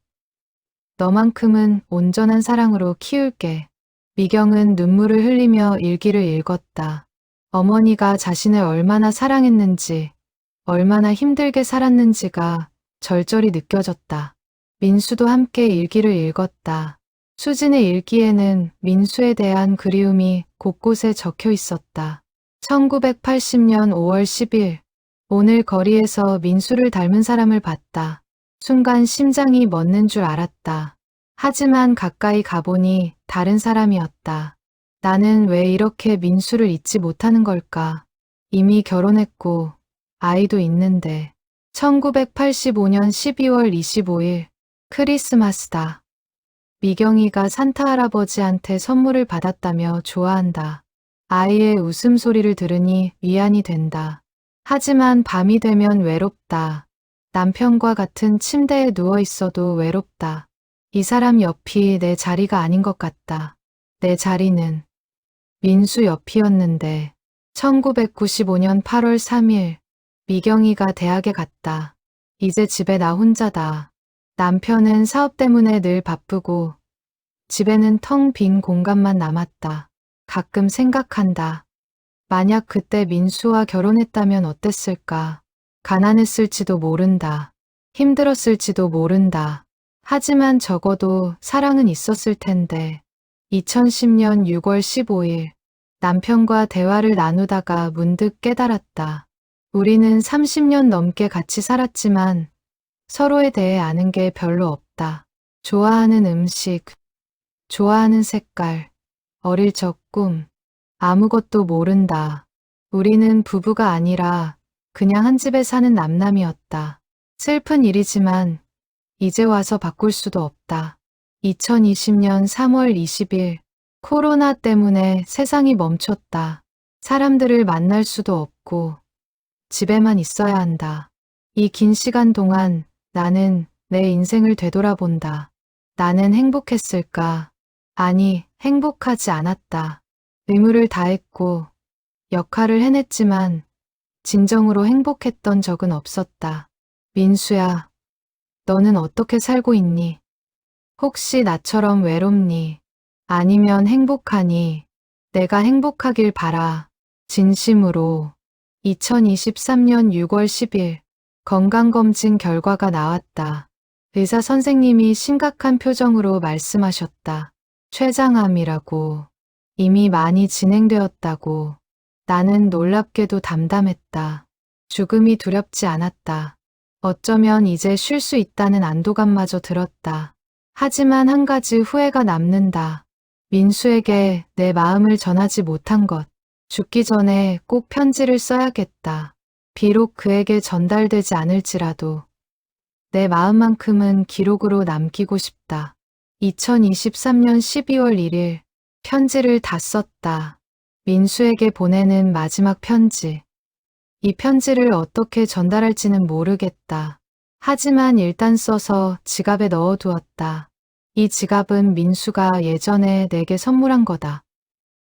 너만큼은 온전한 사랑으로 키울게. 미경은 눈물을 흘리며 일기를 읽었다. 어머니가 자신을 얼마나 사랑했는지, 얼마나 힘들게 살았는지가 절절히 느껴졌다. 민수도 함께 일기를 읽었다. 수진의 일기에는 민수에 대한 그리움이 곳곳에 적혀 있었다. 1980년 5월 10일, 오늘 거리에서 민수를 닮은 사람을 봤다. 순간 심장이 멎는 줄 알았다. 하지만 가까이 가보니 다른 사람이었다. 나는 왜 이렇게 민수를 잊지 못하는 걸까? 이미 결혼했고 아이도 있는데. 1985년 12월 25일, 크리스마스다. 미경이가 산타 할아버지한테 선물을 받았다며 좋아한다. 아이의 웃음소리를 들으니 위안이 된다. 하지만 밤이 되면 외롭다. 남편과 같은 침대에 누워 있어도 외롭다. 이 사람 옆이 내 자리가 아닌 것 같다. 내 자리는 민수 옆이었는데. 1995년 8월 3일, 미경이가 대학에 갔다. 이제 집에 나 혼자다. 남편은 사업 때문에 늘 바쁘고 집에는 텅 빈 공간만 남았다. 가끔 생각한다. 만약 그때 민수와 결혼했다면 어땠을까? 가난했을지도 모른다. 힘들었을지도 모른다. 하지만 적어도 사랑은 있었을 텐데. 2010년 6월 15일, 남편과 대화를 나누다가 문득 깨달았다. 우리는 30년 넘게 같이 살았지만 서로에 대해 아는 게 별로 없다. 좋아하는 음식, 좋아하는 색깔, 어릴 적 꿈, 아무것도 모른다. 우리는 부부가 아니라 그냥 한 집에 사는 남남이었다. 슬픈 일이지만 이제 와서 바꿀 수도 없다. 2020년 3월 20일, 코로나 때문에 세상이 멈췄다. 사람들을 만날 수도 없고 집에만 있어야 한다. 이 긴 시간 동안 나는 내 인생을 되돌아본다. 나는 행복했을까? 아니, 행복하지 않았다. 의무를 다했고 역할을 해냈지만 진정으로 행복했던 적은 없었다. 민수야, 너는 어떻게 살고 있니? 혹시 나처럼 외롭니? 아니면 행복하니? 내가 행복하길 바라. 진심으로. 2023년 6월 10일, 건강검진 결과가 나왔다. 의사 선생님이 심각한 표정으로 말씀하셨다. 췌장암이라고. 이미 많이 진행되었다고. 나는 놀랍게도 담담했다. 죽음이 두렵지 않았다. 어쩌면 이제 쉴 수 있다는 안도감마저 들었다. 하지만 한 가지 후회가 남는다. 민수에게 내 마음을 전하지 못한 것. 죽기 전에 꼭 편지를 써야겠다. 비록 그에게 전달되지 않을지라도 내 마음만큼은 기록으로 남기고 싶다. 2023년 12월 1일, 편지를 다 썼다. 민수에게 보내는 마지막 편지. 이 편지를 어떻게 전달할지는 모르겠다. 하지만 일단 써서 지갑에 넣어두었다. 이 지갑은 민수가 예전에 내게 선물한 거다.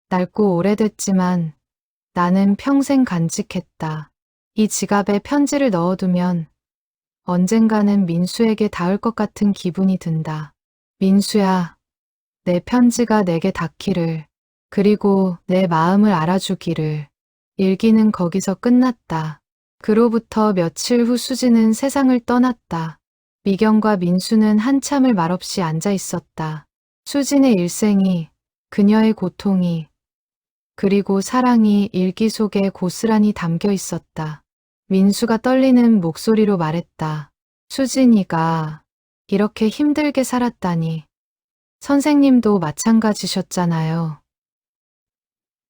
낡고 오래됐지만 나는 평생 간직했다. 이 지갑에 편지를 넣어두면 언젠가는 민수에게 닿을 것 같은 기분이 든다. 민수야, 내 편지가 내게 닿기를, 그리고 내 마음을 알아주기를. 일기는 거기서 끝났다. 그로부터 며칠 후 수진은 세상을 떠났다. 미경과 민수는 한참을 말없이 앉아 있었다. 수진의 일생이, 그녀의 고통이, 그리고 사랑이 일기 속에 고스란히 담겨 있었다. 민수가 떨리는 목소리로 말했다. 수진이가 이렇게 힘들게 살았다니. 선생님도 마찬가지셨잖아요.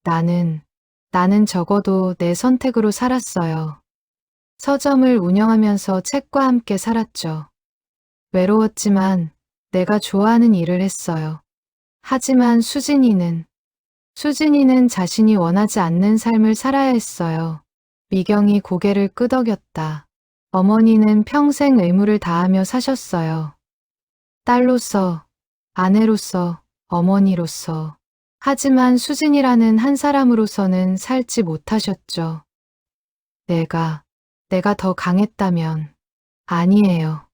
나는 적어도 내 선택으로 살았어요. 서점을 운영하면서 책과 함께 살았죠. 외로웠지만 내가 좋아하는 일을 했어요. 하지만 수진이는 자신이 원하지 않는 삶을 살아야 했어요. 미경이 고개를 끄덕였다. 어머니는 평생 의무를 다하며 사셨어요. 딸로서, 아내로서, 어머니로서. 하지만 수진이라는 한 사람으로서는 살지 못하셨죠. 내가 더 강했다면. 아니에요.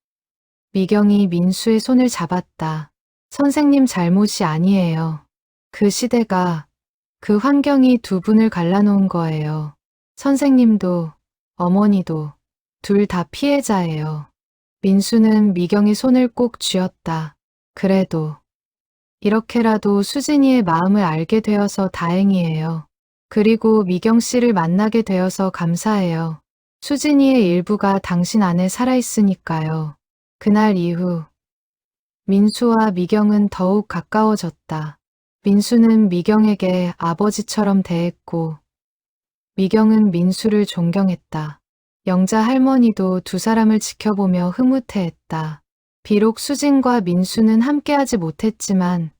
미경이 민수의 손을 잡았다. 선생님 잘못이 아니에요. 그 시대가, 그 환경이 두 분을 갈라놓은 거예요. 선생님도, 어머니도, 둘 다 피해자예요. 민수는 미경의 손을 꼭 쥐었다. 그래도, 이렇게라도 수진이의 마음을 알게 되어서 다행이에요. 그리고 미경 씨를 만나게 되어서 감사해요. 수진이의 일부가 당신 안에 살아있으니까요. 그날 이후 민수와 미경은 더욱 가까워졌다. 민수는 미경에게 아버지처럼 대했고 미경은 민수를 존경했다. 영자 할머니도 두 사람을 지켜보며 흐뭇해했다. 비록 수진과 민수는 함께하지 못했지만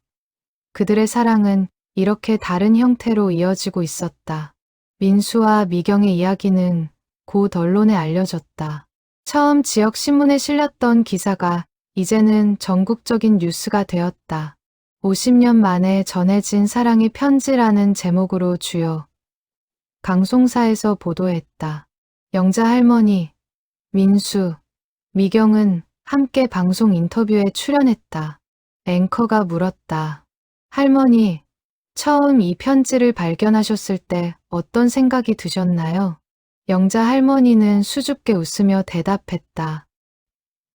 그들의 사랑은 이렇게 다른 형태로 이어지고 있었다. 민수와 미경의 이야기는 곧 언론에 알려졌다. 처음 지역 신문에 실렸던 기사가 이제는 전국적인 뉴스가 되었다. 50년 만에 전해진 사랑의 편지라는 제목으로 주요 방송사에서 보도했다. 영자 할머니, 민수, 미경은 함께 방송 인터뷰에 출연했다. 앵커가 물었다. 할머니, 처음 이 편지를 발견하셨을 때 어떤 생각이 드셨나요? 영자 할머니는 수줍게 웃으며 대답했다.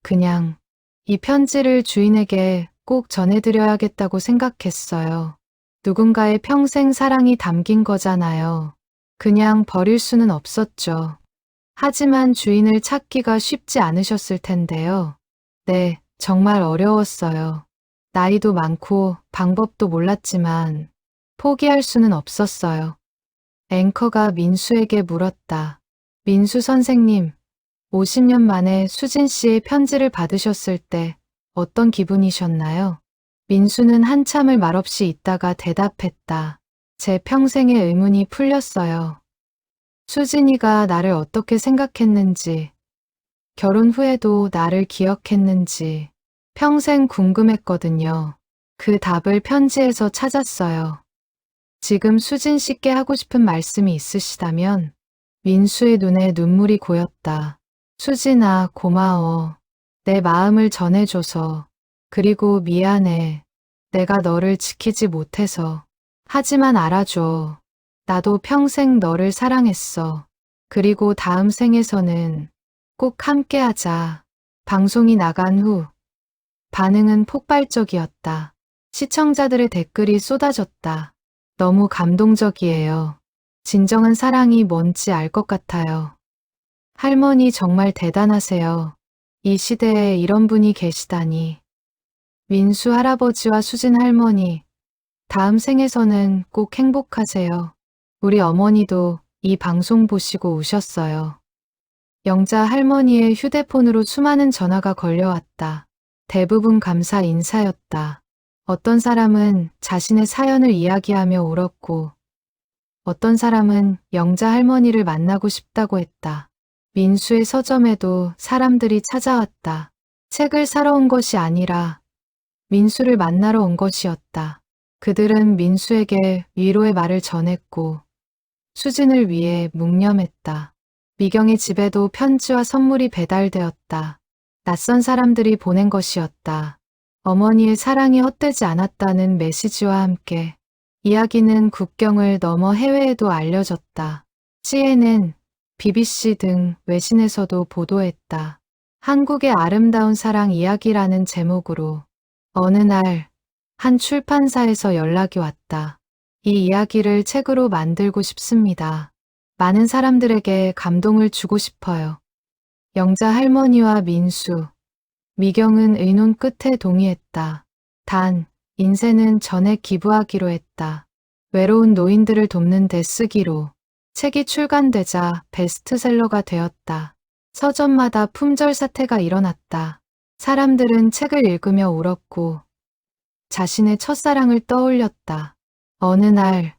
그냥 이 편지를 주인에게 꼭 전해드려야겠다고 생각했어요. 누군가의 평생 사랑이 담긴 거잖아요. 그냥 버릴 수는 없었죠. 하지만 주인을 찾기가 쉽지 않으셨을 텐데요. 네, 정말 어려웠어요. 나이도 많고 방법도 몰랐지만 포기할 수는 없었어요. 앵커가 민수에게 물었다. 민수 선생님, 50년 만에 수진 씨의 편지를 받으셨을 때 어떤 기분이셨나요? 민수는 한참을 말없이 있다가 대답했다. 제 평생의 의문이 풀렸어요. 수진이가 나를 어떻게 생각했는지, 결혼 후에도 나를 기억했는지 평생 궁금했거든요. 그 답을 편지에서 찾았어요. 지금 수진 씨께 하고 싶은 말씀이 있으시다면? 민수의 눈에 눈물이 고였다. 수진아, 고마워. 내 마음을 전해줘서. 그리고 미안해. 내가 너를 지키지 못해서. 하지만 알아줘. 나도 평생 너를 사랑했어. 그리고 다음 생에서는 꼭 함께하자. 방송이 나간 후 반응은 폭발적이었다. 시청자들의 댓글이 쏟아졌다. 너무 감동적이에요. 진정한 사랑이 뭔지 알 것 같아요. 할머니 정말 대단하세요. 이 시대에 이런 분이 계시다니. 민수 할아버지와 수진 할머니, 다음 생에서는 꼭 행복하세요. 우리 어머니도 이 방송 보시고 우셨어요. 영자 할머니의 휴대폰으로 수많은 전화가 걸려왔다. 대부분 감사 인사였다. 어떤 사람은 자신의 사연을 이야기하며 울었고 어떤 사람은 영자 할머니를 만나고 싶다고 했다. 민수의 서점에도 사람들이 찾아왔다. 책을 사러 온 것이 아니라 민수를 만나러 온 것이었다. 그들은 민수에게 위로의 말을 전했고 수진을 위해 묵념했다. 미경의 집에도 편지와 선물이 배달되었다. 낯선 사람들이 보낸 것이었다. 어머니의 사랑이 헛되지 않았다는 메시지와 함께 이야기는 국경을 넘어 해외에도 알려졌다. CNN, BBC 등 외신에서도 보도했다. 한국의 아름다운 사랑 이야기라는 제목으로 어느 날 한 출판사에서 연락이 왔다. 이 이야기를 책으로 만들고 싶습니다. 많은 사람들에게 감동을 주고 싶어요. 영자 할머니와 민수, 미경은 의논 끝에 동의했다. 단, 인쇄는 전액 기부하기로 했다. 외로운 노인들을 돕는 데 쓰기로. 책이 출간되자 베스트셀러가 되었다. 서점마다 품절 사태가 일어났다. 사람들은 책을 읽으며 울었고 자신의 첫사랑을 떠올렸다. 어느 날,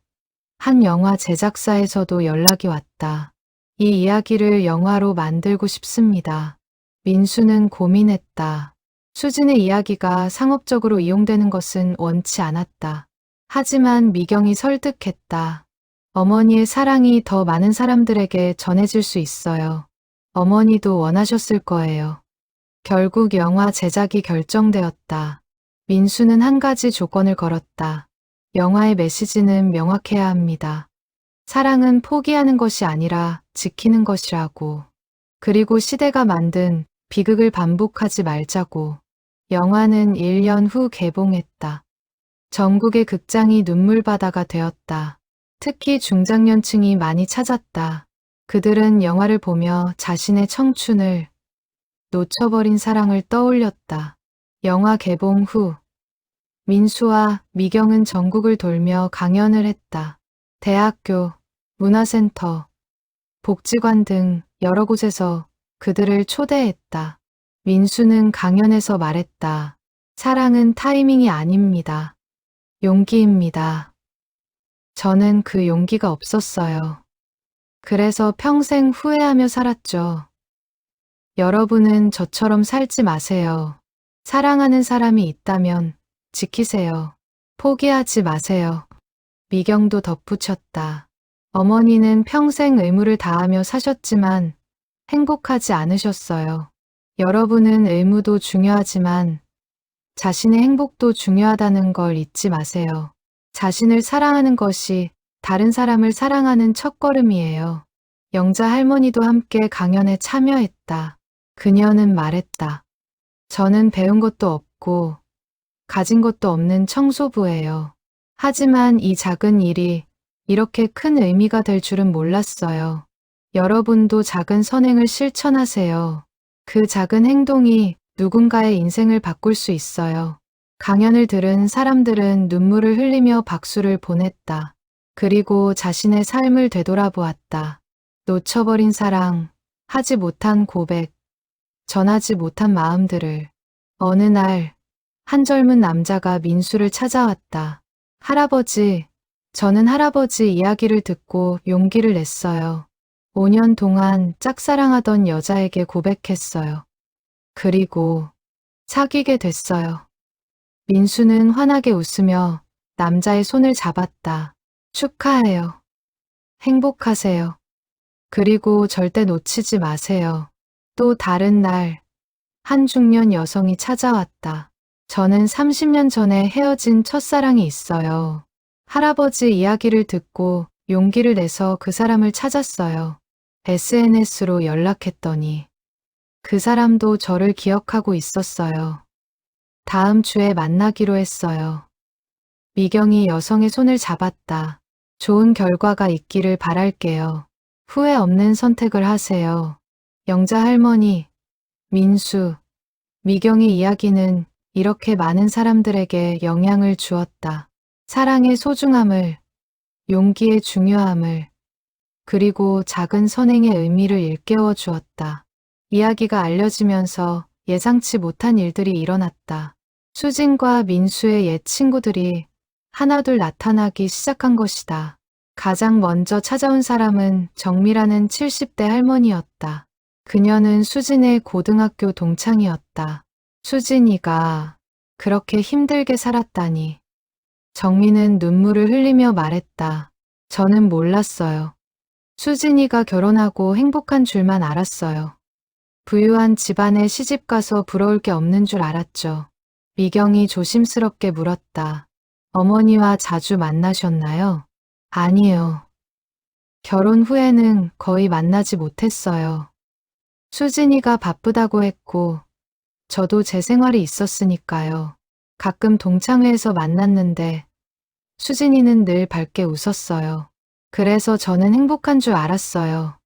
한 영화 제작사에서도 연락이 왔다. 이 이야기를 영화로 만들고 싶습니다. 민수는 고민했다. 수진의 이야기가 상업적으로 이용되는 것은 원치 않았다. 하지만 미경이 설득했다. 어머니의 사랑이 더 많은 사람들에게 전해질 수 있어요. 어머니도 원하셨을 거예요. 결국 영화 제작이 결정되었다. 민수는 한 가지 조건을 걸었다. 영화의 메시지는 명확해야 합니다. 사랑은 포기하는 것이 아니라 지키는 것이라고. 그리고 시대가 만든 비극을 반복하지 말자고. 영화는 1년 후 개봉했다. 전국의 극장이 눈물바다가 되었다. 특히 중장년층이 많이 찾았다. 그들은 영화를 보며 자신의 청춘을, 놓쳐버린 사랑을 떠올렸다. 영화 개봉 후 민수와 미경은 전국을 돌며 강연을 했다. 대학교, 문화센터, 복지관 등 여러 곳에서 그들을 초대했다. 민수는 강연에서 말했다. 사랑은 타이밍이 아닙니다. 용기입니다. 저는 그 용기가 없었어요. 그래서 평생 후회하며 살았죠. 여러분은 저처럼 살지 마세요. 사랑하는 사람이 있다면 지키세요. 포기하지 마세요. 미경도 덧붙였다. 어머니는 평생 의무를 다하며 사셨지만 행복하지 않으셨어요. 여러분은 의무도 중요하지만 자신의 행복도 중요하다는 걸 잊지 마세요. 자신을 사랑하는 것이 다른 사람을 사랑하는 첫걸음이에요. 영자 할머니도 함께 강연에 참여했다. 그녀는 말했다. 저는 배운 것도 없고 가진 것도 없는 청소부예요. 하지만 이 작은 일이 이렇게 큰 의미가 될 줄은 몰랐어요. 여러분도 작은 선행을 실천하세요. 그 작은 행동이 누군가의 인생을 바꿀 수 있어요. 강연을 들은 사람들은 눈물을 흘리며 박수를 보냈다. 그리고 자신의 삶을 되돌아보았다. 놓쳐버린 사랑, 하지 못한 고백, 전하지 못한 마음들을. 어느 날, 한 젊은 남자가 민수를 찾아왔다. 할아버지, 저는 할아버지 이야기를 듣고 용기를 냈어요. 5년 동안 짝사랑하던 여자에게 고백했어요. 그리고 사귀게 됐어요. 민수는 환하게 웃으며 남자의 손을 잡았다. 축하해요. 행복하세요. 그리고 절대 놓치지 마세요. 또 다른 날, 한 중년 여성이 찾아왔다. 저는 30년 전에 헤어진 첫사랑이 있어요. 할아버지 이야기를 듣고 용기를 내서 그 사람을 찾았어요. SNS로 연락했더니 그 사람도 저를 기억하고 있었어요. 다음 주에 만나기로 했어요. 미경이 여성의 손을 잡았다. 좋은 결과가 있기를 바랄게요. 후회 없는 선택을 하세요. 영자 할머니, 민수, 미경의 이야기는 이렇게 많은 사람들에게 영향을 주었다. 사랑의 소중함을, 용기의 중요함을, 그리고 작은 선행의 의미를 일깨워 주었다. 이야기가 알려지면서 예상치 못한 일들이 일어났다. 수진과 민수의 옛 친구들이 하나둘 나타나기 시작한 것이다. 가장 먼저 찾아온 사람은 정미라는 70대 할머니였다. 그녀는 수진의 고등학교 동창이었다. 수진이가 그렇게 힘들게 살았다니. 정미는 눈물을 흘리며 말했다. 저는 몰랐어요. 수진이가 결혼하고 행복한 줄만 알았어요. 부유한 집안에 시집가서 부러울 게 없는 줄 알았죠. 미경이 조심스럽게 물었다. 어머니와 자주 만나셨나요? 아니요. 결혼 후에는 거의 만나지 못했어요. 수진이가 바쁘다고 했고, 저도 제 생활이 있었으니까요. 가끔 동창회에서 만났는데, 수진이는 늘 밝게 웃었어요. 그래서 저는 행복한 줄 알았어요.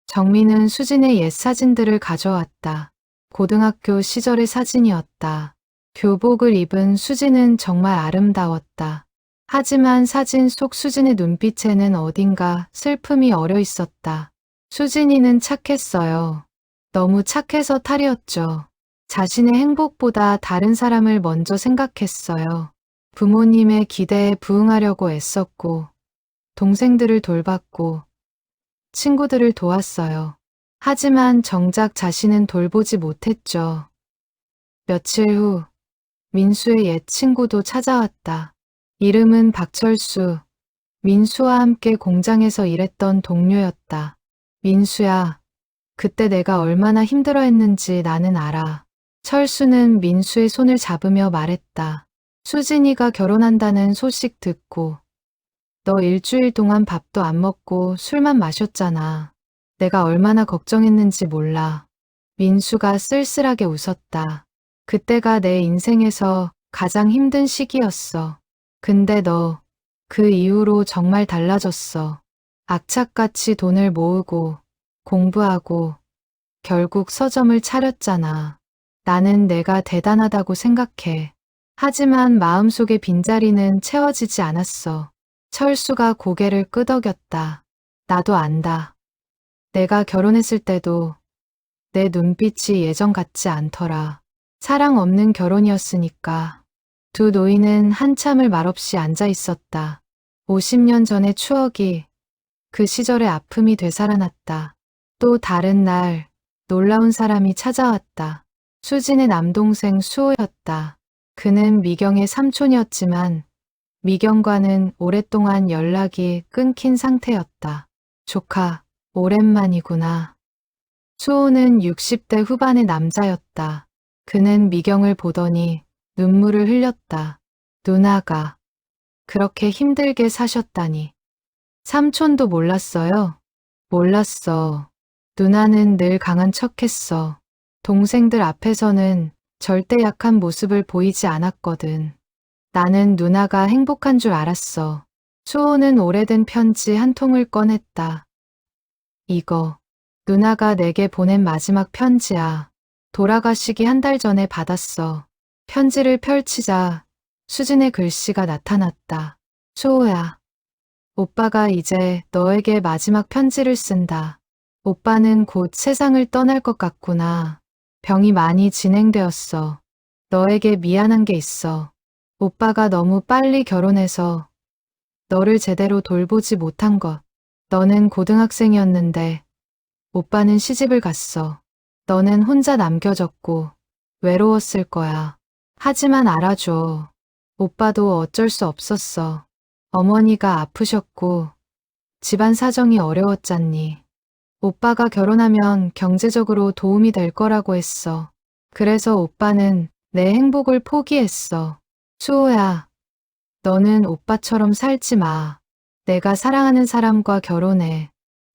정민은 수진의 옛 사진들을 가져왔다. 고등학교 시절의 사진이었다. 교복을 입은 수진은 정말 아름다웠다. 하지만 사진 속 수진의 눈빛에는 어딘가 슬픔이 어려 있었다. 수진이는 착했어요. 너무 착해서 탈이었죠. 자신의 행복보다 다른 사람을 먼저 생각했어요. 부모님의 기대에 부응하려고 애썼고, 동생들을 돌봤고, 친구들을 도왔어요. 하지만 정작 자신은 돌보지 못했죠. 며칠 후, 민수의 옛 친구도 찾아왔다. 이름은 박철수. 민수와 함께 공장에서 일했던 동료였다. 민수야, 그때 내가 얼마나 힘들어했는지 나는 알아. 철수는 민수의 손을 잡으며 말했다. 수진이가 결혼한다는 소식 듣고 너 일주일 동안 밥도 안 먹고 술만 마셨잖아. 내가 얼마나 걱정했는지 몰라. 민수가 쓸쓸하게 웃었다. 그때가 내 인생에서 가장 힘든 시기였어. 근데 너 그 이후로 정말 달라졌어. 악착같이 돈을 모으고 공부하고 결국 서점을 차렸잖아. 나는 내가 대단하다고 생각해. 하지만 마음속의 빈자리는 채워지지 않았어. 철수가 고개를 끄덕였다. 나도 안다. 내가 결혼했을 때도 내 눈빛이 예전 같지 않더라. 사랑 없는 결혼이었으니까. 두 노인은 한참을 말없이 앉아 있었다. 50년 전의 추억이 그 시절의 아픔이 되살아났다. 또 다른 날 놀라운 사람이 찾아왔다. 수진의 남동생 수호였다. 그는 미경의 삼촌이었지만 미경과는 오랫동안 연락이 끊긴 상태였다. 조카, 오랜만이구나. 수호는 60대 후반의 남자였다. 그는 미경을 보더니 눈물을 흘렸다. 누나가 그렇게 힘들게 사셨다니. 삼촌도 몰랐어요? 몰랐어. 누나는 늘 강한 척했어. 동생들 앞에서는 절대 약한 모습을 보이지 않았거든. 나는 누나가 행복한 줄 알았어. 수호는 오래된 편지 한 통을 꺼냈다. 이거, 누나가 내게 보낸 마지막 편지야. 돌아가시기 한 달 전에 받았어. 편지를 펼치자 수진의 글씨가 나타났다. 수호야, 오빠가 이제 너에게 마지막 편지를 쓴다. 오빠는 곧 세상을 떠날 것 같구나. 병이 많이 진행되었어. 너에게 미안한 게 있어. 오빠가 너무 빨리 결혼해서 너를 제대로 돌보지 못한 것. 너는 고등학생이었는데 오빠는 시집을 갔어. 너는 혼자 남겨졌고 외로웠을 거야. 하지만 알아줘. 오빠도 어쩔 수 없었어. 어머니가 아프셨고 집안 사정이 어려웠잖니. 오빠가 결혼하면 경제적으로 도움이 될 거라고 했어. 그래서 오빠는 내 행복을 포기했어. 수호야, 너는 오빠처럼 살지 마. 내가 사랑하는 사람과 결혼해.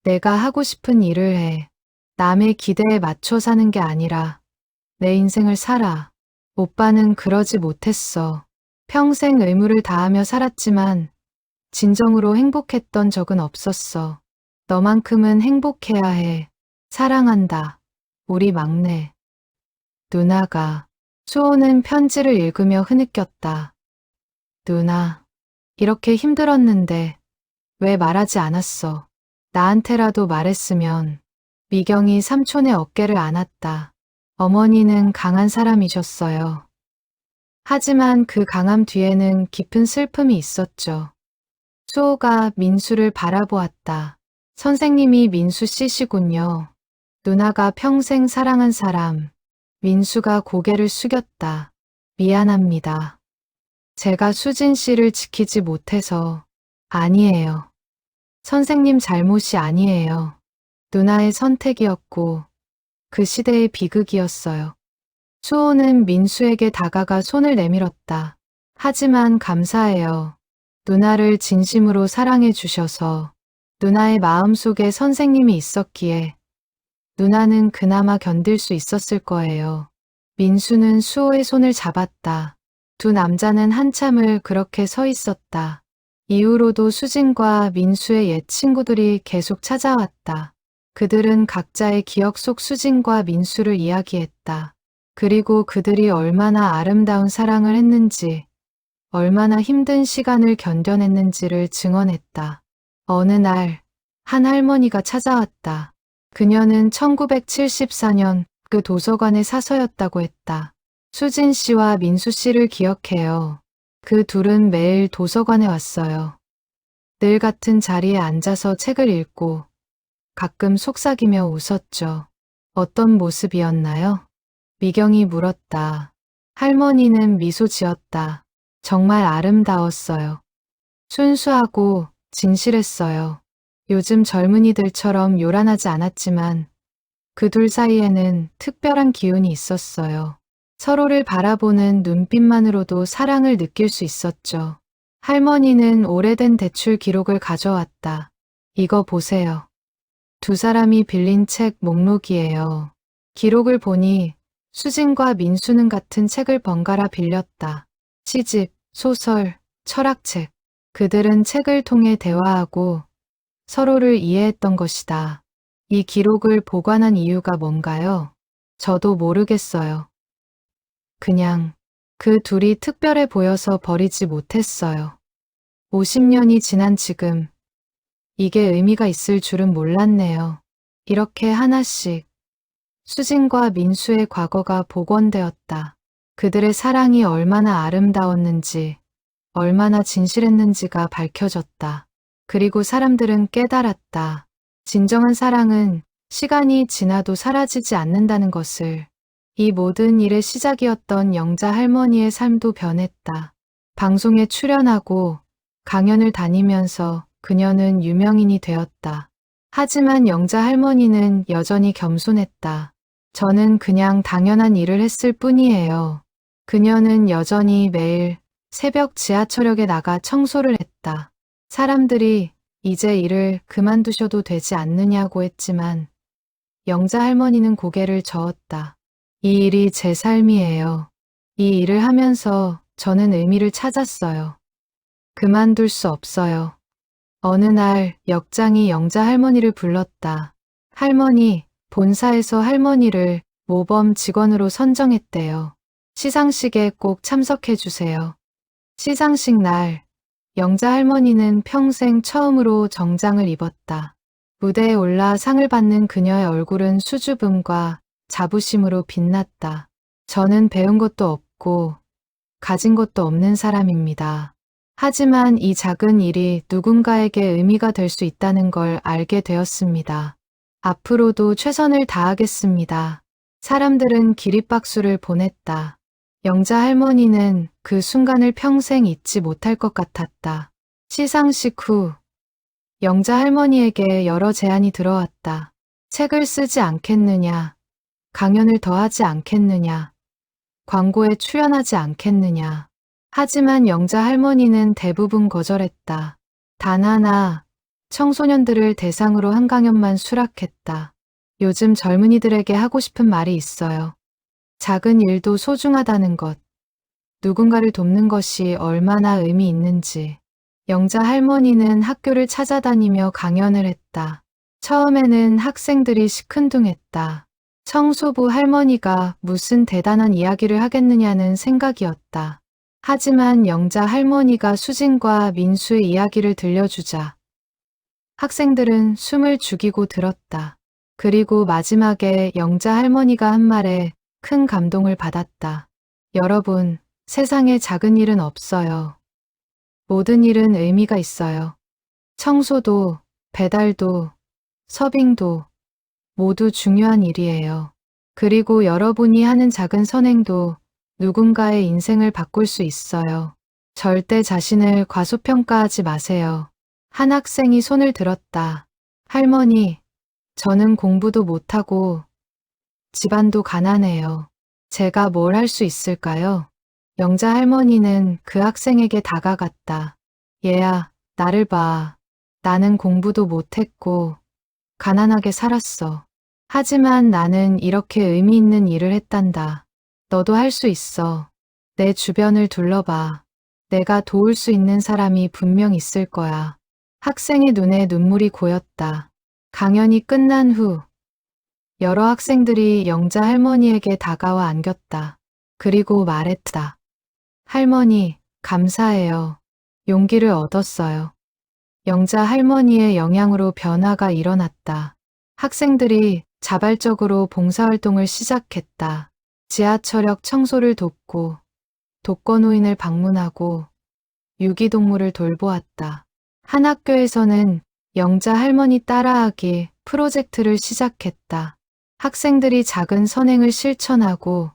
내가 하고 싶은 일을 해. 남의 기대에 맞춰 사는 게 아니라 내 인생을 살아. 오빠는 그러지 못했어. 평생 의무를 다하며 살았지만 진정으로 행복했던 적은 없었어. 너만큼은 행복해야 해. 사랑한다. 우리 막내. 누나가. 수호는 편지를 읽으며 흐느꼈다. 누나, 이렇게 힘들었는데 왜 말하지 않았어? 나한테라도 말했으면. 미경이 삼촌의 어깨를 안았다. 어머니는 강한 사람이셨어요. 하지만 그 강함 뒤에는 깊은 슬픔이 있었죠. 수호가 민수를 바라보았다. 선생님이 민수 씨시군요. 누나가 평생 사랑한 사람. 민수가 고개를 숙였다. 미안합니다. 제가 수진 씨를 지키지 못해서. 아니에요. 선생님 잘못이 아니에요. 누나의 선택이었고 그 시대의 비극이었어요. 수호는 민수에게 다가가 손을 내밀었다. 하지만 감사해요. 누나를 진심으로 사랑해 주셔서. 누나의 마음속에 선생님이 있었기에 누나는 그나마 견딜 수 있었을 거예요. 민수는 수호의 손을 잡았다. 두 남자는 한참을 그렇게 서 있었다. 이후로도 수진과 민수의 옛 친구들이 계속 찾아왔다. 그들은 각자의 기억 속 수진과 민수를 이야기했다. 그리고 그들이 얼마나 아름다운 사랑을 했는지, 얼마나 힘든 시간을 견뎌냈는지를 증언했다. 어느 날, 한 할머니가 찾아왔다. 그녀는 1974년 그 도서관의 사서였다고 했다. 수진 씨와 민수 씨를 기억해요. 그 둘은 매일 도서관에 왔어요. 늘 같은 자리에 앉아서 책을 읽고 가끔 속삭이며 웃었죠. 어떤 모습이었나요? 미경이 물었다. 할머니는 미소 지었다. 정말 아름다웠어요. 순수하고 진실했어요. 요즘 젊은이들처럼 요란하지 않았지만 그 둘 사이에는 특별한 기운이 있었어요. 서로를 바라보는 눈빛만으로도 사랑을 느낄 수 있었죠. 할머니는 오래된 대출 기록을 가져왔다. 이거 보세요. 두 사람이 빌린 책 목록이에요. 기록을 보니 수진과 민수는 같은 책을 번갈아 빌렸다. 시집, 소설, 철학책. 그들은 책을 통해 대화하고 서로를 이해했던 것이다. 이 기록을 보관한 이유가 뭔가요? 저도 모르겠어요. 그냥 그 둘이 특별해 보여서 버리지 못했어요. 50년이 지난 지금 이게 의미가 있을 줄은 몰랐네요. 이렇게 하나씩 수진과 민수의 과거가 복원되었다. 그들의 사랑이 얼마나 아름다웠는지, 얼마나 진실했는지가 밝혀졌다. 그리고 사람들은 깨달았다. 진정한 사랑은 시간이 지나도 사라지지 않는다는 것을. 이 모든 일의 시작이었던 영자 할머니의 삶도 변했다. 방송에 출연하고 강연을 다니면서 그녀는 유명인이 되었다. 하지만 영자 할머니는 여전히 겸손했다. 저는 그냥 당연한 일을 했을 뿐이에요. 그녀는 여전히 매일 새벽 지하철역에 나가 청소를 했다. 사람들이 이제 일을 그만두셔도 되지 않느냐고 했지만 영자 할머니는 고개를 저었다. 이 일이 제 삶이에요. 이 일을 하면서 저는 의미를 찾았어요. 그만둘 수 없어요. 어느 날 역장이 영자 할머니를 불렀다. 할머니, 본사에서 할머니를 모범 직원으로 선정했대요. 시상식에 꼭 참석해 주세요. 시상식 날, 영자 할머니는 평생 처음으로 정장을 입었다. 무대에 올라 상을 받는 그녀의 얼굴은 수줍음과 자부심으로 빛났다. 저는 배운 것도 없고 가진 것도 없는 사람입니다. 하지만 이 작은 일이 누군가에게 의미가 될 수 있다는 걸 알게 되었습니다. 앞으로도 최선을 다하겠습니다. 사람들은 기립박수를 보냈다. 영자 할머니는 그 순간을 평생 잊지 못할 것 같았다. 시상식 후 영자 할머니에게 여러 제안이 들어왔다. 책을 쓰지 않겠느냐, 강연을 더 하지 않겠느냐, 광고에 출연하지 않겠느냐. 하지만 영자 할머니는 대부분 거절했다. 단 하나, 청소년들을 대상으로 한 강연만 수락했다. 요즘 젊은이들에게 하고 싶은 말이 있어요. 작은 일도 소중하다는 것, 누군가를 돕는 것이 얼마나 의미 있는지. 영자 할머니는 학교를 찾아다니며 강연을 했다. 처음에는 학생들이 시큰둥했다. 청소부 할머니가 무슨 대단한 이야기를 하겠느냐는 생각이었다. 하지만 영자 할머니가 수진과 민수의 이야기를 들려주자 학생들은 숨을 죽이고 들었다. 그리고 마지막에 영자 할머니가 한 말에 큰 감동을 받았다. 여러분, 세상에 작은 일은 없어요. 모든 일은 의미가 있어요. 청소도, 배달도, 서빙도 모두 중요한 일이에요. 그리고 여러분이 하는 작은 선행도 누군가의 인생을 바꿀 수 있어요. 절대 자신을 과소평가하지 마세요. 한 학생이 손을 들었다. 할머니, 저는 공부도 못하고 집안도 가난해요. 제가 뭘 할 수 있을까요? 영자 할머니는 그 학생에게 다가갔다. 얘야, 나를 봐. 나는 공부도 못했고 가난하게 살았어. 하지만 나는 이렇게 의미 있는 일을 했단다. 너도 할 수 있어. 내 주변을 둘러봐. 내가 도울 수 있는 사람이 분명 있을 거야. 학생의 눈에 눈물이 고였다. 강연이 끝난 후 여러 학생들이 영자 할머니에게 다가와 안겼다. 그리고 말했다. 할머니, 감사해요. 용기를 얻었어요. 영자 할머니의 영향으로 변화가 일어났다. 학생들이 자발적으로 봉사활동을 시작했다. 지하철역 청소를 돕고 독거노인을 방문하고 유기동물을 돌보았다. 한 학교에서는 영자 할머니 따라하기 프로젝트를 시작했다. 학생들이 작은 선행을 실천하고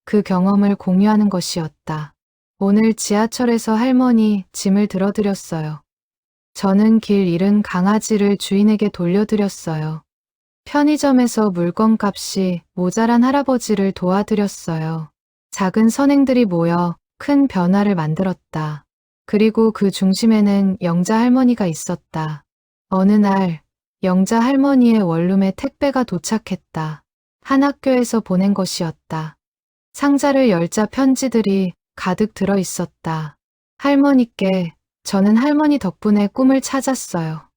그 경험을 공유하는 것이었다. 오늘 지하철에서 할머니 짐을 들어드렸어요. 저는 길 잃은 강아지를 주인에게 돌려드렸어요. 편의점에서 물건값이 모자란 할아버지를 도와드렸어요. 작은 선행들이 모여 큰 변화를 만들었다. 그리고 그 중심에는 영자 할머니가 있었다. 어느 날 영자 할머니의 원룸에 택배가 도착했다. 한 학교에서 보낸 것이었다. 상자를 열자 편지들이 가득 들어 있었다. 할머니께 저는 할머니 덕분에 꿈을 찾았어요.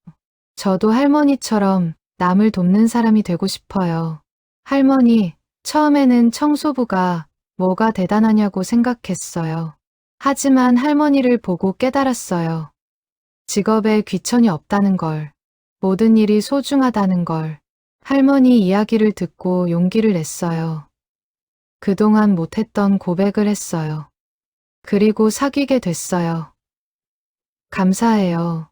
저도 할머니처럼 남을 돕는 사람이 되고 싶어요. 할머니, 처음에는 청소부가 뭐가 대단하냐고 생각했어요. 하지만 할머니를 보고 깨달았어요. 직업에 귀천이 없다는 걸, 모든 일이 소중하다는 걸. 할머니 이야기를 듣고 용기를 냈어요. 그동안 못했던 고백을 했어요. 그리고 사귀게 됐어요. 감사해요.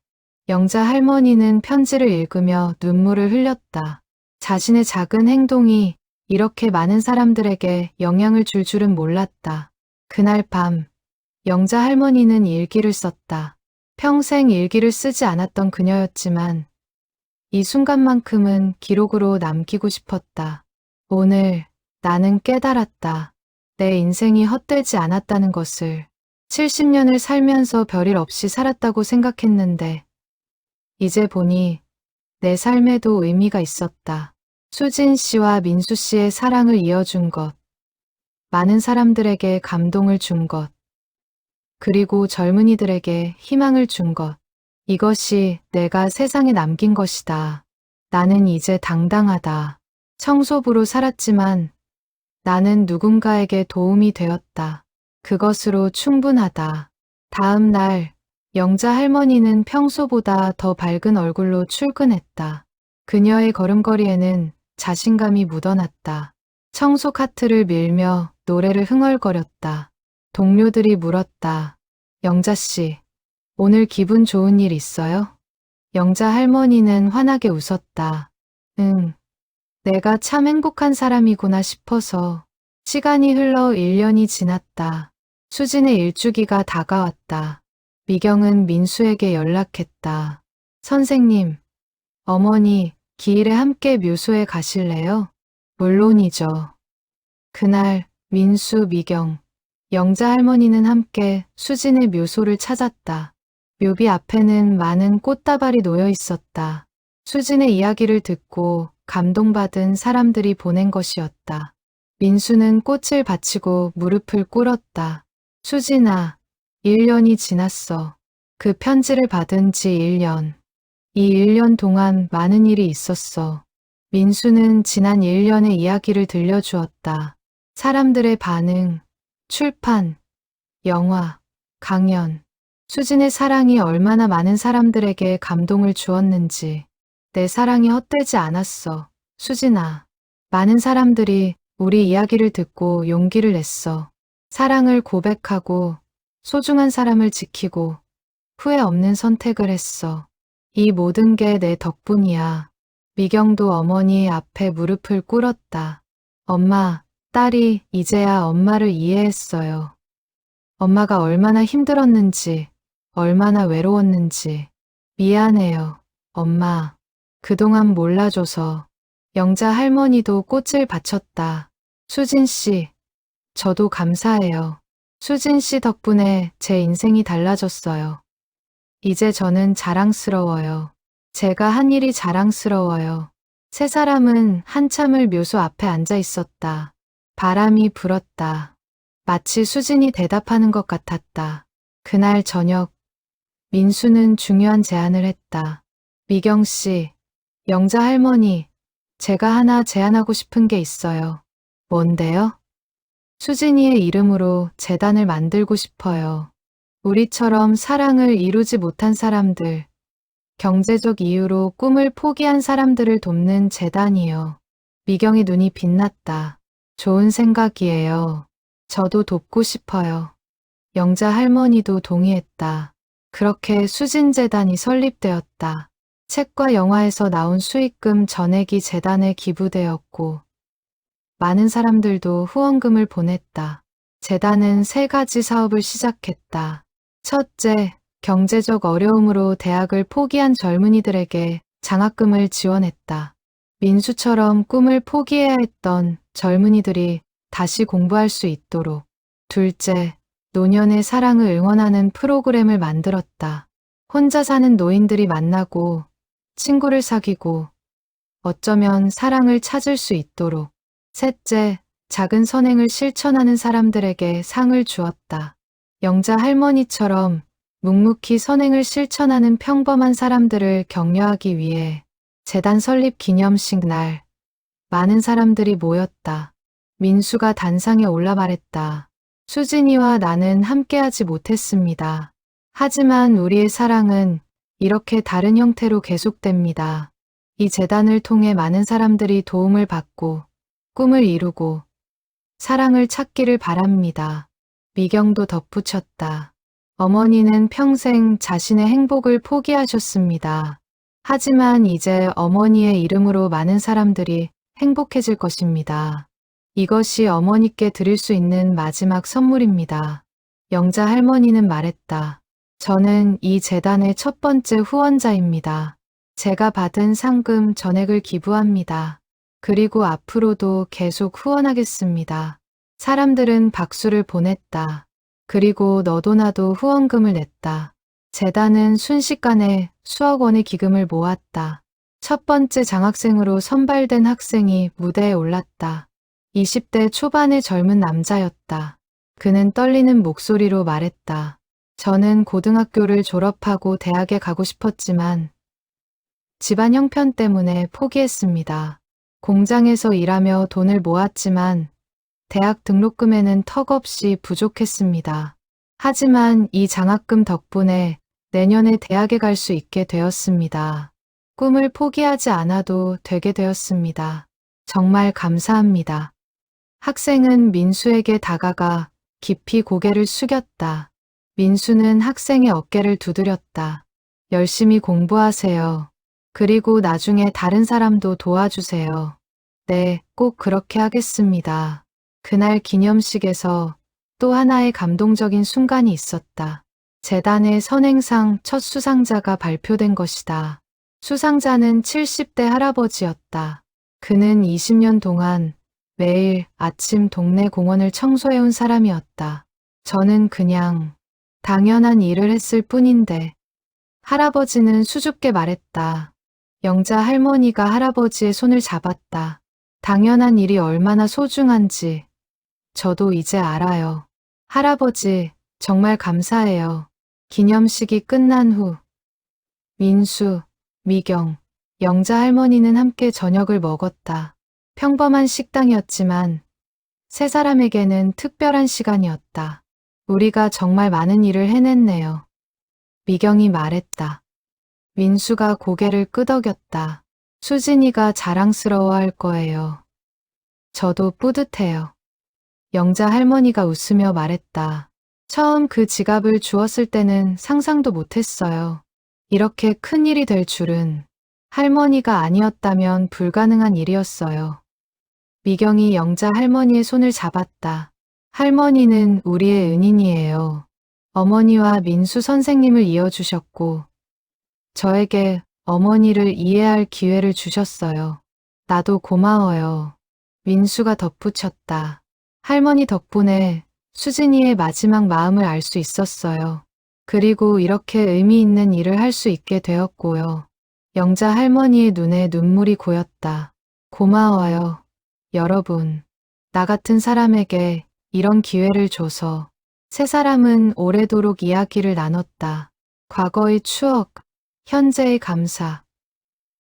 영자 할머니는 편지를 읽으며 눈물을 흘렸다. 자신의 작은 행동이 이렇게 많은 사람들에게 영향을 줄 줄은 몰랐다. 그날 밤, 영자 할머니는 일기를 썼다. 평생 일기를 쓰지 않았던 그녀였지만 이 순간만큼은 기록으로 남기고 싶었다. 오늘 나는 깨달았다. 내 인생이 헛되지 않았다는 것을. 70년을 살면서 별일 없이 살았다고 생각했는데 이제 보니 내 삶에도 의미가 있었다. 수진 씨와 민수 씨의 사랑을 이어준 것, 많은 사람들에게 감동을 준 것, 그리고 젊은이들에게 희망을 준 것. 이것이 내가 세상에 남긴 것이다. 나는 이제 당당하다. 청소부로 살았지만 나는 누군가에게 도움이 되었다. 그것으로 충분하다. 다음 날 영자 할머니는 평소보다 더 밝은 얼굴로 출근했다. 그녀의 걸음걸이에는 자신감이 묻어났다. 청소 카트를 밀며 노래를 흥얼거렸다. 동료들이 물었다. 영자 씨, 오늘 기분 좋은 일 있어요? 영자 할머니는 환하게 웃었다. 응, 내가 참 행복한 사람이구나 싶어서. 시간이 흘러 1년이 지났다. 수진의 일주기가 다가왔다. 미경은 민수에게 연락했다. 선생님, 어머니, 기일에 함께 묘소에 가실래요? 물론이죠. 그날 민수, 미경, 영자 할머니는 함께 수진의 묘소를 찾았다. 묘비 앞에는 많은 꽃다발이 놓여 있었다. 수진의 이야기를 듣고 감동받은 사람들이 보낸 것이었다. 민수는 꽃을 바치고 무릎을 꿇었다. 수진아, 1년이 지났어. 그 편지를 받은 지 1년. 이 1년 동안 많은 일이 있었어. 민수는 지난 1년의 이야기를 들려주었다. 사람들의 반응, 출판, 영화, 강연. 수진의 사랑이 얼마나 많은 사람들에게 감동을 주었는지. 내 사랑이 헛되지 않았어. 수진아. 많은 사람들이 우리 이야기를 듣고 용기를 냈어. 사랑을 고백하고 소중한 사람을 지키고 후회 없는 선택을 했어. 이 모든 게 내 덕분이야. 미경도 어머니 앞에 무릎을 꿇었다. 엄마, 딸이 이제야 엄마를 이해했어요. 엄마가 얼마나 힘들었는지, 얼마나 외로웠는지. 미안해요, 엄마. 그동안 몰라줘서. 영자 할머니도 꽃을 바쳤다. 수진 씨, 저도 감사해요. 수진 씨 덕분에 제 인생이 달라졌어요. 이제 저는 자랑스러워요. 제가 한 일이 자랑스러워요. 세 사람은 한참을 묘소 앞에 앉아 있었다. 바람이 불었다. 마치 수진이 대답하는 것 같았다. 그날 저녁, 민수는 중요한 제안을 했다. 미경 씨, 영자 할머니, 제가 하나 제안하고 싶은 게 있어요. 뭔데요? 수진이의 이름으로 재단을 만들고 싶어요. 우리처럼 사랑을 이루지 못한 사람들, 경제적 이유로 꿈을 포기한 사람들을 돕는 재단이요. 미경의 눈이 빛났다. 좋은 생각이에요. 저도 돕고 싶어요. 영자 할머니도 동의했다. 그렇게 수진재단이 설립되었다. 책과 영화에서 나온 수익금 전액이 재단에 기부되었고 많은 사람들도 후원금을 보냈다. 재단은 3가지 사업을 시작했다. 첫째, 경제적 어려움으로 대학을 포기한 젊은이들에게 장학금을 지원했다. 민수처럼 꿈을 포기해야 했던 젊은이들이 다시 공부할 수 있도록. 둘째, 노년의 사랑을 응원하는 프로그램을 만들었다. 혼자 사는 노인들이 만나고 친구를 사귀고 어쩌면 사랑을 찾을 수 있도록. 셋째, 작은 선행을 실천하는 사람들에게 상을 주었다. 영자 할머니처럼 묵묵히 선행을 실천하는 평범한 사람들을 격려하기 위해 재단 설립 기념식 날 많은 사람들이 모였다. 민수가 단상에 올라 말했다. 수진이와 나는 함께하지 못했습니다. 하지만 우리의 사랑은 이렇게 다른 형태로 계속됩니다. 이 재단을 통해 많은 사람들이 도움을 받고 꿈을 이루고 사랑을 찾기를 바랍니다. 미경도 덧붙였다. 어머니는 평생 자신의 행복을 포기하셨습니다. 하지만 이제 어머니의 이름으로 많은 사람들이 행복해질 것입니다. 이것이 어머니께 드릴 수 있는 마지막 선물입니다. 영자 할머니는 말했다. 저는 이 재단의 첫 번째 후원자입니다. 제가 받은 상금 전액을 기부합니다. 그리고 앞으로도 계속 후원하겠습니다. 사람들은 박수를 보냈다. 그리고 너도 나도 후원금을 냈다. 재단은 순식간에 수억 원의 기금을 모았다. 첫 번째 장학생으로 선발된 학생이 무대에 올랐다. 20대 초반의 젊은 남자였다. 그는 떨리는 목소리로 말했다. 저는 고등학교를 졸업하고 대학에 가고 싶었지만 집안 형편 때문에 포기했습니다. 공장에서 일하며 돈을 모았지만 대학 등록금에는 턱없이 부족했습니다. 하지만 이 장학금 덕분에 내년에 대학에 갈 수 있게 되었습니다. 꿈을 포기하지 않아도 되게 되었습니다. 정말 감사합니다. 학생은 민수에게 다가가 깊이 고개를 숙였다. 민수는 학생의 어깨를 두드렸다. 열심히 공부하세요. 그리고 나중에 다른 사람도 도와주세요. 네, 꼭 그렇게 하겠습니다. 그날 기념식에서 또 하나의 감동적인 순간이 있었다. 재단의 선행상 첫 수상자가 발표된 것이다. 수상자는 70대 할아버지였다. 그는 20년 동안 매일 아침 동네 공원을 청소해온 사람이었다. 저는 그냥 당연한 일을 했을 뿐인데 할아버지는 수줍게 말했다. 영자 할머니가 할아버지의 손을 잡았다. 당연한 일이 얼마나 소중한지 저도 이제 알아요. 할아버지, 정말 감사해요. 기념식이 끝난 후 민수, 미경, 영자 할머니는 함께 저녁을 먹었다. 평범한 식당이었지만 세 사람에게는 특별한 시간이었다. 우리가 정말 많은 일을 해냈네요. 미경이 말했다. 민수가 고개를 끄덕였다. 수진이가 자랑스러워할 거예요. 저도 뿌듯해요. 영자 할머니가 웃으며 말했다. 처음 그 지갑을 주었을 때는 상상도 못했어요. 이렇게 큰 일이 될 줄은. 할머니가 아니었다면 불가능한 일이었어요. 미경이 영자 할머니의 손을 잡았다. 할머니는 우리의 은인이에요. 어머니와 민수 선생님을 이어주셨고 저에게 어머니를 이해할 기회를 주셨어요. 나도 고마워요. 민수가 덧붙였다. 할머니 덕분에 수진이의 마지막 마음을 알 수 있었어요. 그리고 이렇게 의미 있는 일을 할 수 있게 되었고요. 영자 할머니의 눈에 눈물이 고였다. 고마워요, 여러분. 나 같은 사람에게 이런 기회를 줘서. 세 사람은 오래도록 이야기를 나눴다. 과거의 추억, 현재의 감사,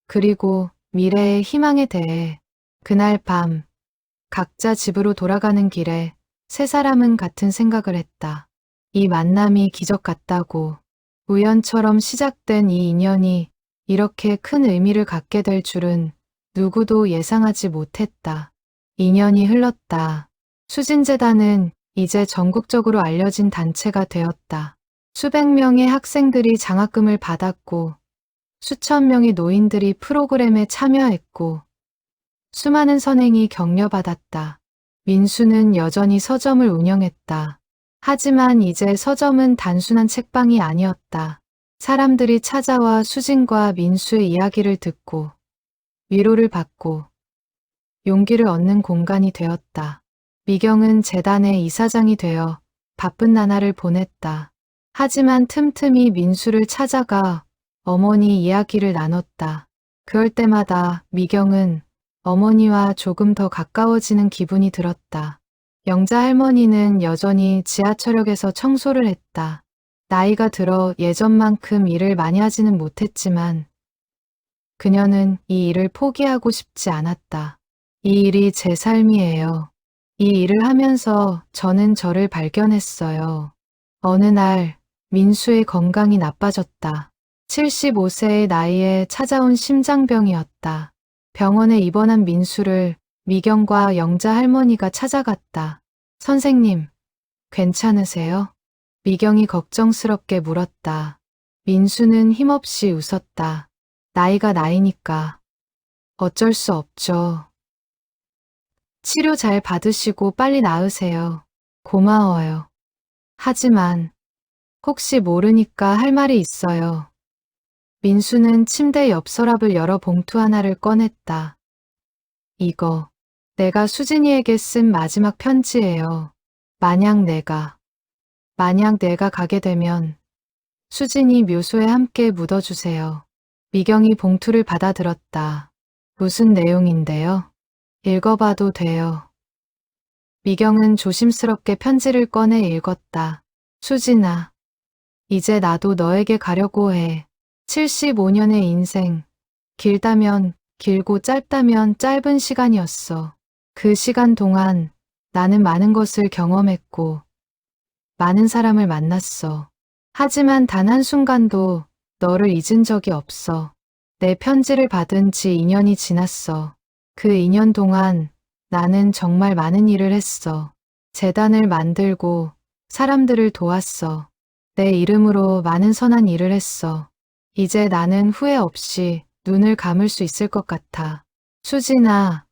그리고 미래의 희망에 대해. 그날 밤, 각자 집으로 돌아가는 길에 세 사람은 같은 생각을 했다. 이 만남이 기적 같다고. 우연처럼 시작된 이 인연이 이렇게 큰 의미를 갖게 될 줄은 누구도 예상하지 못했다. 2년이 흘렀다. 수진재단은 이제 전국적으로 알려진 단체가 되었다. 수백 명의 학생들이 장학금을 받았고 수천 명의 노인들이 프로그램에 참여했고 수많은 선행이 격려받았다. 민수는 여전히 서점을 운영했다. 하지만 이제 서점은 단순한 책방이 아니었다. 사람들이 찾아와 수진과 민수의 이야기를 듣고 위로를 받고 용기를 얻는 공간이 되었다. 미경은 재단의 이사장이 되어 바쁜 나날을 보냈다. 하지만 틈틈이 민수를 찾아가 어머니 이야기를 나눴다. 그럴 때마다 미경은 어머니와 조금 더 가까워지는 기분이 들었다. 영자 할머니는 여전히 지하철역에서 청소를 했다. 나이가 들어 예전만큼 일을 많이 하지는 못했지만 그녀는 이 일을 포기하고 싶지 않았다. 이 일이 제 삶이에요. 이 일을 하면서 저는 저를 발견했어요. 어느 날 민수의 건강이 나빠졌다. 75세의 나이에 찾아온 심장병이었다. 병원에 입원한 민수를 미경과 영자 할머니가 찾아갔다. 선생님, 괜찮으세요? 미경이 걱정스럽게 물었다. 민수는 힘없이 웃었다. 나이가 나이니까 어쩔 수 없죠. 치료 잘 받으시고 빨리 나으세요. 고마워요. 하지만 혹시 모르니까 할 말이 있어요. 민수는 침대 옆 서랍을 열어 봉투 하나를 꺼냈다. 이거 내가 수진이에게 쓴 마지막 편지예요. 만약 내가 가게 되면 수진이 묘소에 함께 묻어주세요. 미경이 봉투를 받아들었다. 무슨 내용인데요? 읽어봐도 돼요. 미경은 조심스럽게 편지를 꺼내 읽었다. 수진아, 이제 나도 너에게 가려고 해. 75년의 인생, 길다면 길고 짧다면 짧은 시간이었어. 그 시간 동안 나는 많은 것을 경험했고 많은 사람을 만났어. 하지만 단 한순간도 너를 잊은 적이 없어. 내 편지를 받은 지 2년이 지났어. 그 2년 동안 나는 정말 많은 일을 했어. 재단을 만들고 사람들을 도왔어. 내 이름으로 많은 선한 일을 했어. 이제 나는 후회 없이 눈을 감을 수 있을 것 같아. 수진아,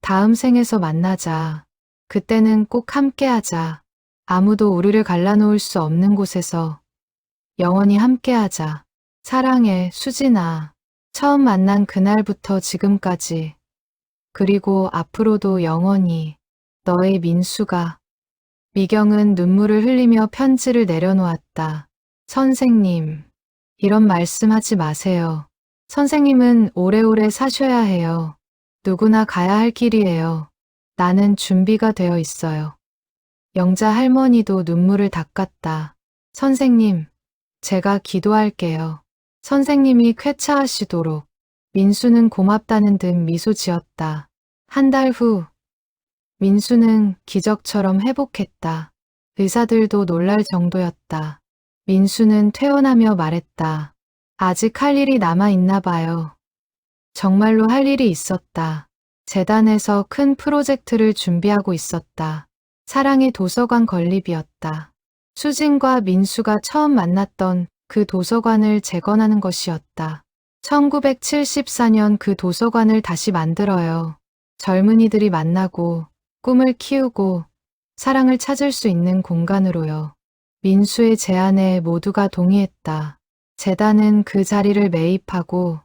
다음 생에서 만나자. 그때는 꼭 함께하자. 아무도 우리를 갈라놓을 수 없는 곳에서 영원히 함께하자. 사랑해, 수진아. 처음 만난 그날부터 지금까지. 그리고 앞으로도 영원히 너의 민수가. 미경은 눈물을 흘리며 편지를 내려놓았다. 선생님, 이런 말씀하지 마세요. 선생님은 오래오래 사셔야 해요. 누구나 가야 할 길이에요. 나는 준비가 되어 있어요. 영자 할머니도 눈물을 닦았다. 선생님, 제가 기도할게요. 선생님이 쾌차하시도록. 민수는 고맙다는 듯 미소 지었다. 한 달 후, 민수는 기적처럼 회복했다. 의사들도 놀랄 정도였다. 민수는 퇴원하며 말했다. 아직 할 일이 남아있나 봐요. 정말로 할 일이 있었다. 재단에서 큰 프로젝트를 준비하고 있었다. 사랑의 도서관 건립이었다. 수진과 민수가 처음 만났던 그 도서관을 재건하는 것이었다. 1974년 그 도서관을 다시 만들어요. 젊은이들이 만나고 꿈을 키우고 사랑을 찾을 수 있는 공간으로요. 민수의 제안에 모두가 동의했다. 재단은 그 자리를 매입하고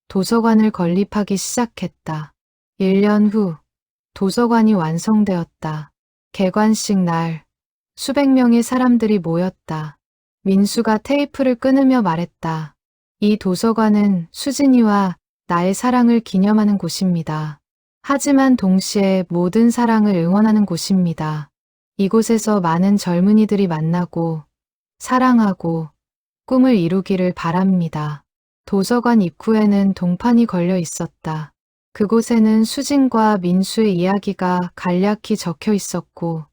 도서관을 건립하기 시작했다. 1년 후 도서관이 완성되었다. 개관식 날 수백 명의 사람들이 모였다. 민수가 테이프를 끊으며 말했다. 이 도서관은 수진이와 나의 사랑을 기념하는 곳입니다. 하지만 동시에 모든 사랑을 응원하는 곳입니다. 이곳에서 많은 젊은이들이 만나고 사랑하고 꿈을 이루기를 바랍니다. 도서관 입구에는 동판이 걸려 있었다. 그곳에는 수진과 민수의 이야기가 간략히 적혀 있었고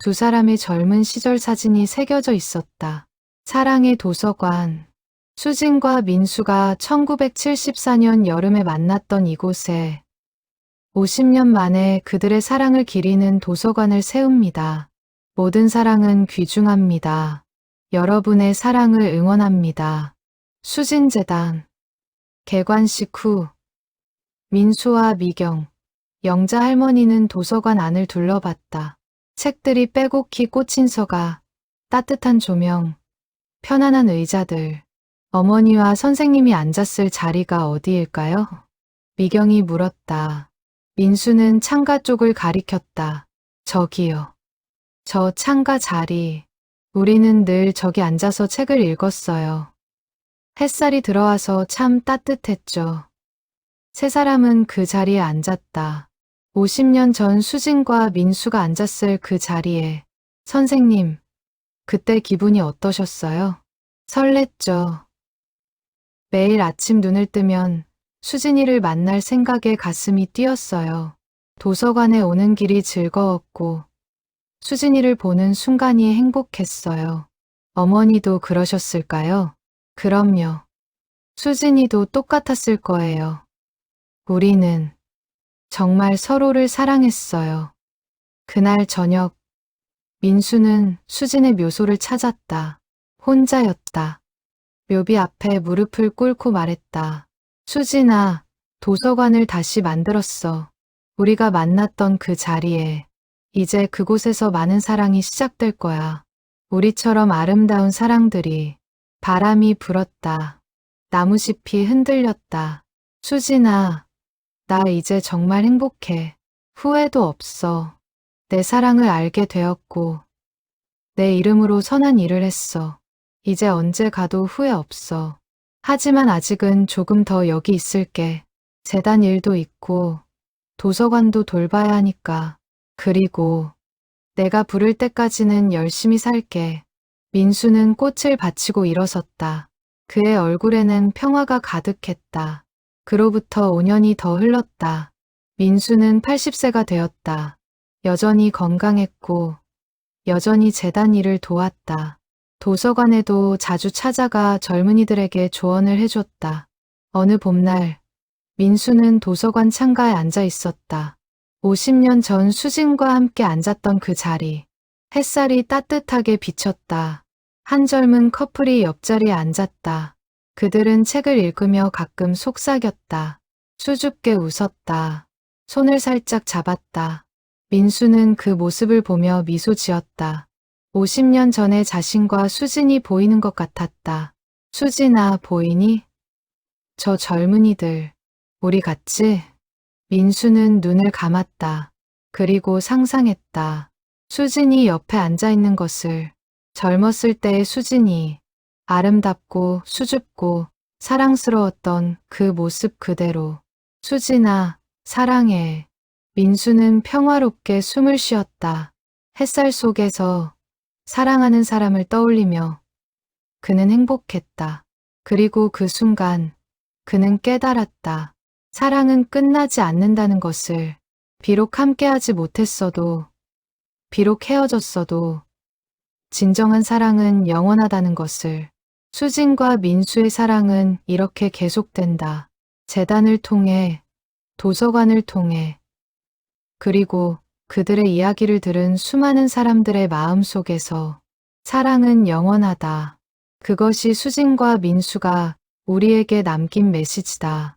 두 사람의 젊은 시절 사진이 새겨져 있었다. 사랑의 도서관. 수진과 민수가 1974년 여름에 만났던 이곳에 50년 만에 그들의 사랑을 기리는 도서관을 세웁니다. 모든 사랑은 귀중합니다. 여러분의 사랑을 응원합니다. 수진재단. 개관식 후 민수와 미경, 영자 할머니는 도서관 안을 둘러봤다. 책들이 빼곡히 꽂힌 서가, 따뜻한 조명, 편안한 의자들, 어머니와 선생님이 앉았을 자리가 어디일까요? 미경이 물었다. 민수는 창가 쪽을 가리켰다. 저기요. 저 창가 자리. 우리는 늘 저기 앉아서 책을 읽었어요. 햇살이 들어와서 참 따뜻했죠. 세 사람은 그 자리에 앉았다. 50년 전 수진과 민수가 앉았을 그 자리에. 선생님, 그때 기분이 어떠셨어요? 설렜죠. 매일 아침 눈을 뜨면 수진이를 만날 생각에 가슴이 뛰었어요. 도서관에 오는 길이 즐거웠고 수진이를 보는 순간이 행복했어요. 어머니도 그러셨을까요? 그럼요. 수진이도 똑같았을 거예요. 우리는 정말 서로를 사랑했어요. 그날 저녁, 민수는 수진의 묘소를 찾았다. 혼자였다. 묘비 앞에 무릎을 꿇고 말했다. 수진아, 도서관을 다시 만들었어. 우리가 만났던 그 자리에. 이제 그곳에서 많은 사랑이 시작될 거야. 우리처럼 아름다운 사랑들이. 바람이 불었다. 나무잎이 흔들렸다. 수진아, 나 이제 정말 행복해. 후회도 없어. 내 사랑을 알게 되었고 내 이름으로 선한 일을 했어. 이제 언제 가도 후회 없어. 하지만 아직은 조금 더 여기 있을게. 재단 일도 있고 도서관도 돌봐야 하니까. 그리고 내가 부를 때까지는 열심히 살게. 민수는 꽃을 바치고 일어섰다. 그의 얼굴에는 평화가 가득했다. 그로부터 5년이 더 흘렀다. 민수는 80세가 되었다. 여전히 건강했고 여전히 재단 일을 도왔다. 도서관에도 자주 찾아가 젊은이들에게 조언을 해줬다. 어느 봄날 민수는 도서관 창가에 앉아 있었다. 50년 전 수진과 함께 앉았던 그 자리. 햇살이 따뜻하게 비쳤다. 한 젊은 커플이 옆자리에 앉았다. 그들은 책을 읽으며 가끔 속삭였다. 수줍게 웃었다. 손을 살짝 잡았다. 민수는 그 모습을 보며 미소 지었다. 50년 전의 자신과 수진이 보이는 것 같았다. 수진아, 보이니? 저 젊은이들, 우리 같이? 민수는 눈을 감았다. 그리고 상상했다. 수진이 옆에 앉아있는 것을. 젊었을 때의 수진이. 아름답고 수줍고 사랑스러웠던 그 모습 그대로. 수진아, 사랑해. 민수는 평화롭게 숨을 쉬었다. 햇살 속에서 사랑하는 사람을 떠올리며 그는 행복했다. 그리고 그 순간 그는 깨달았다. 사랑은 끝나지 않는다는 것을. 비록 함께하지 못했어도, 비록 헤어졌어도 진정한 사랑은 영원하다는 것을. 수진과 민수의 사랑은 이렇게 계속된다. 재단을 통해, 도서관을 통해, 그리고 그들의 이야기를 들은 수많은 사람들의 마음 속에서 사랑은 영원하다. 그것이 수진과 민수가 우리에게 남긴 메시지다.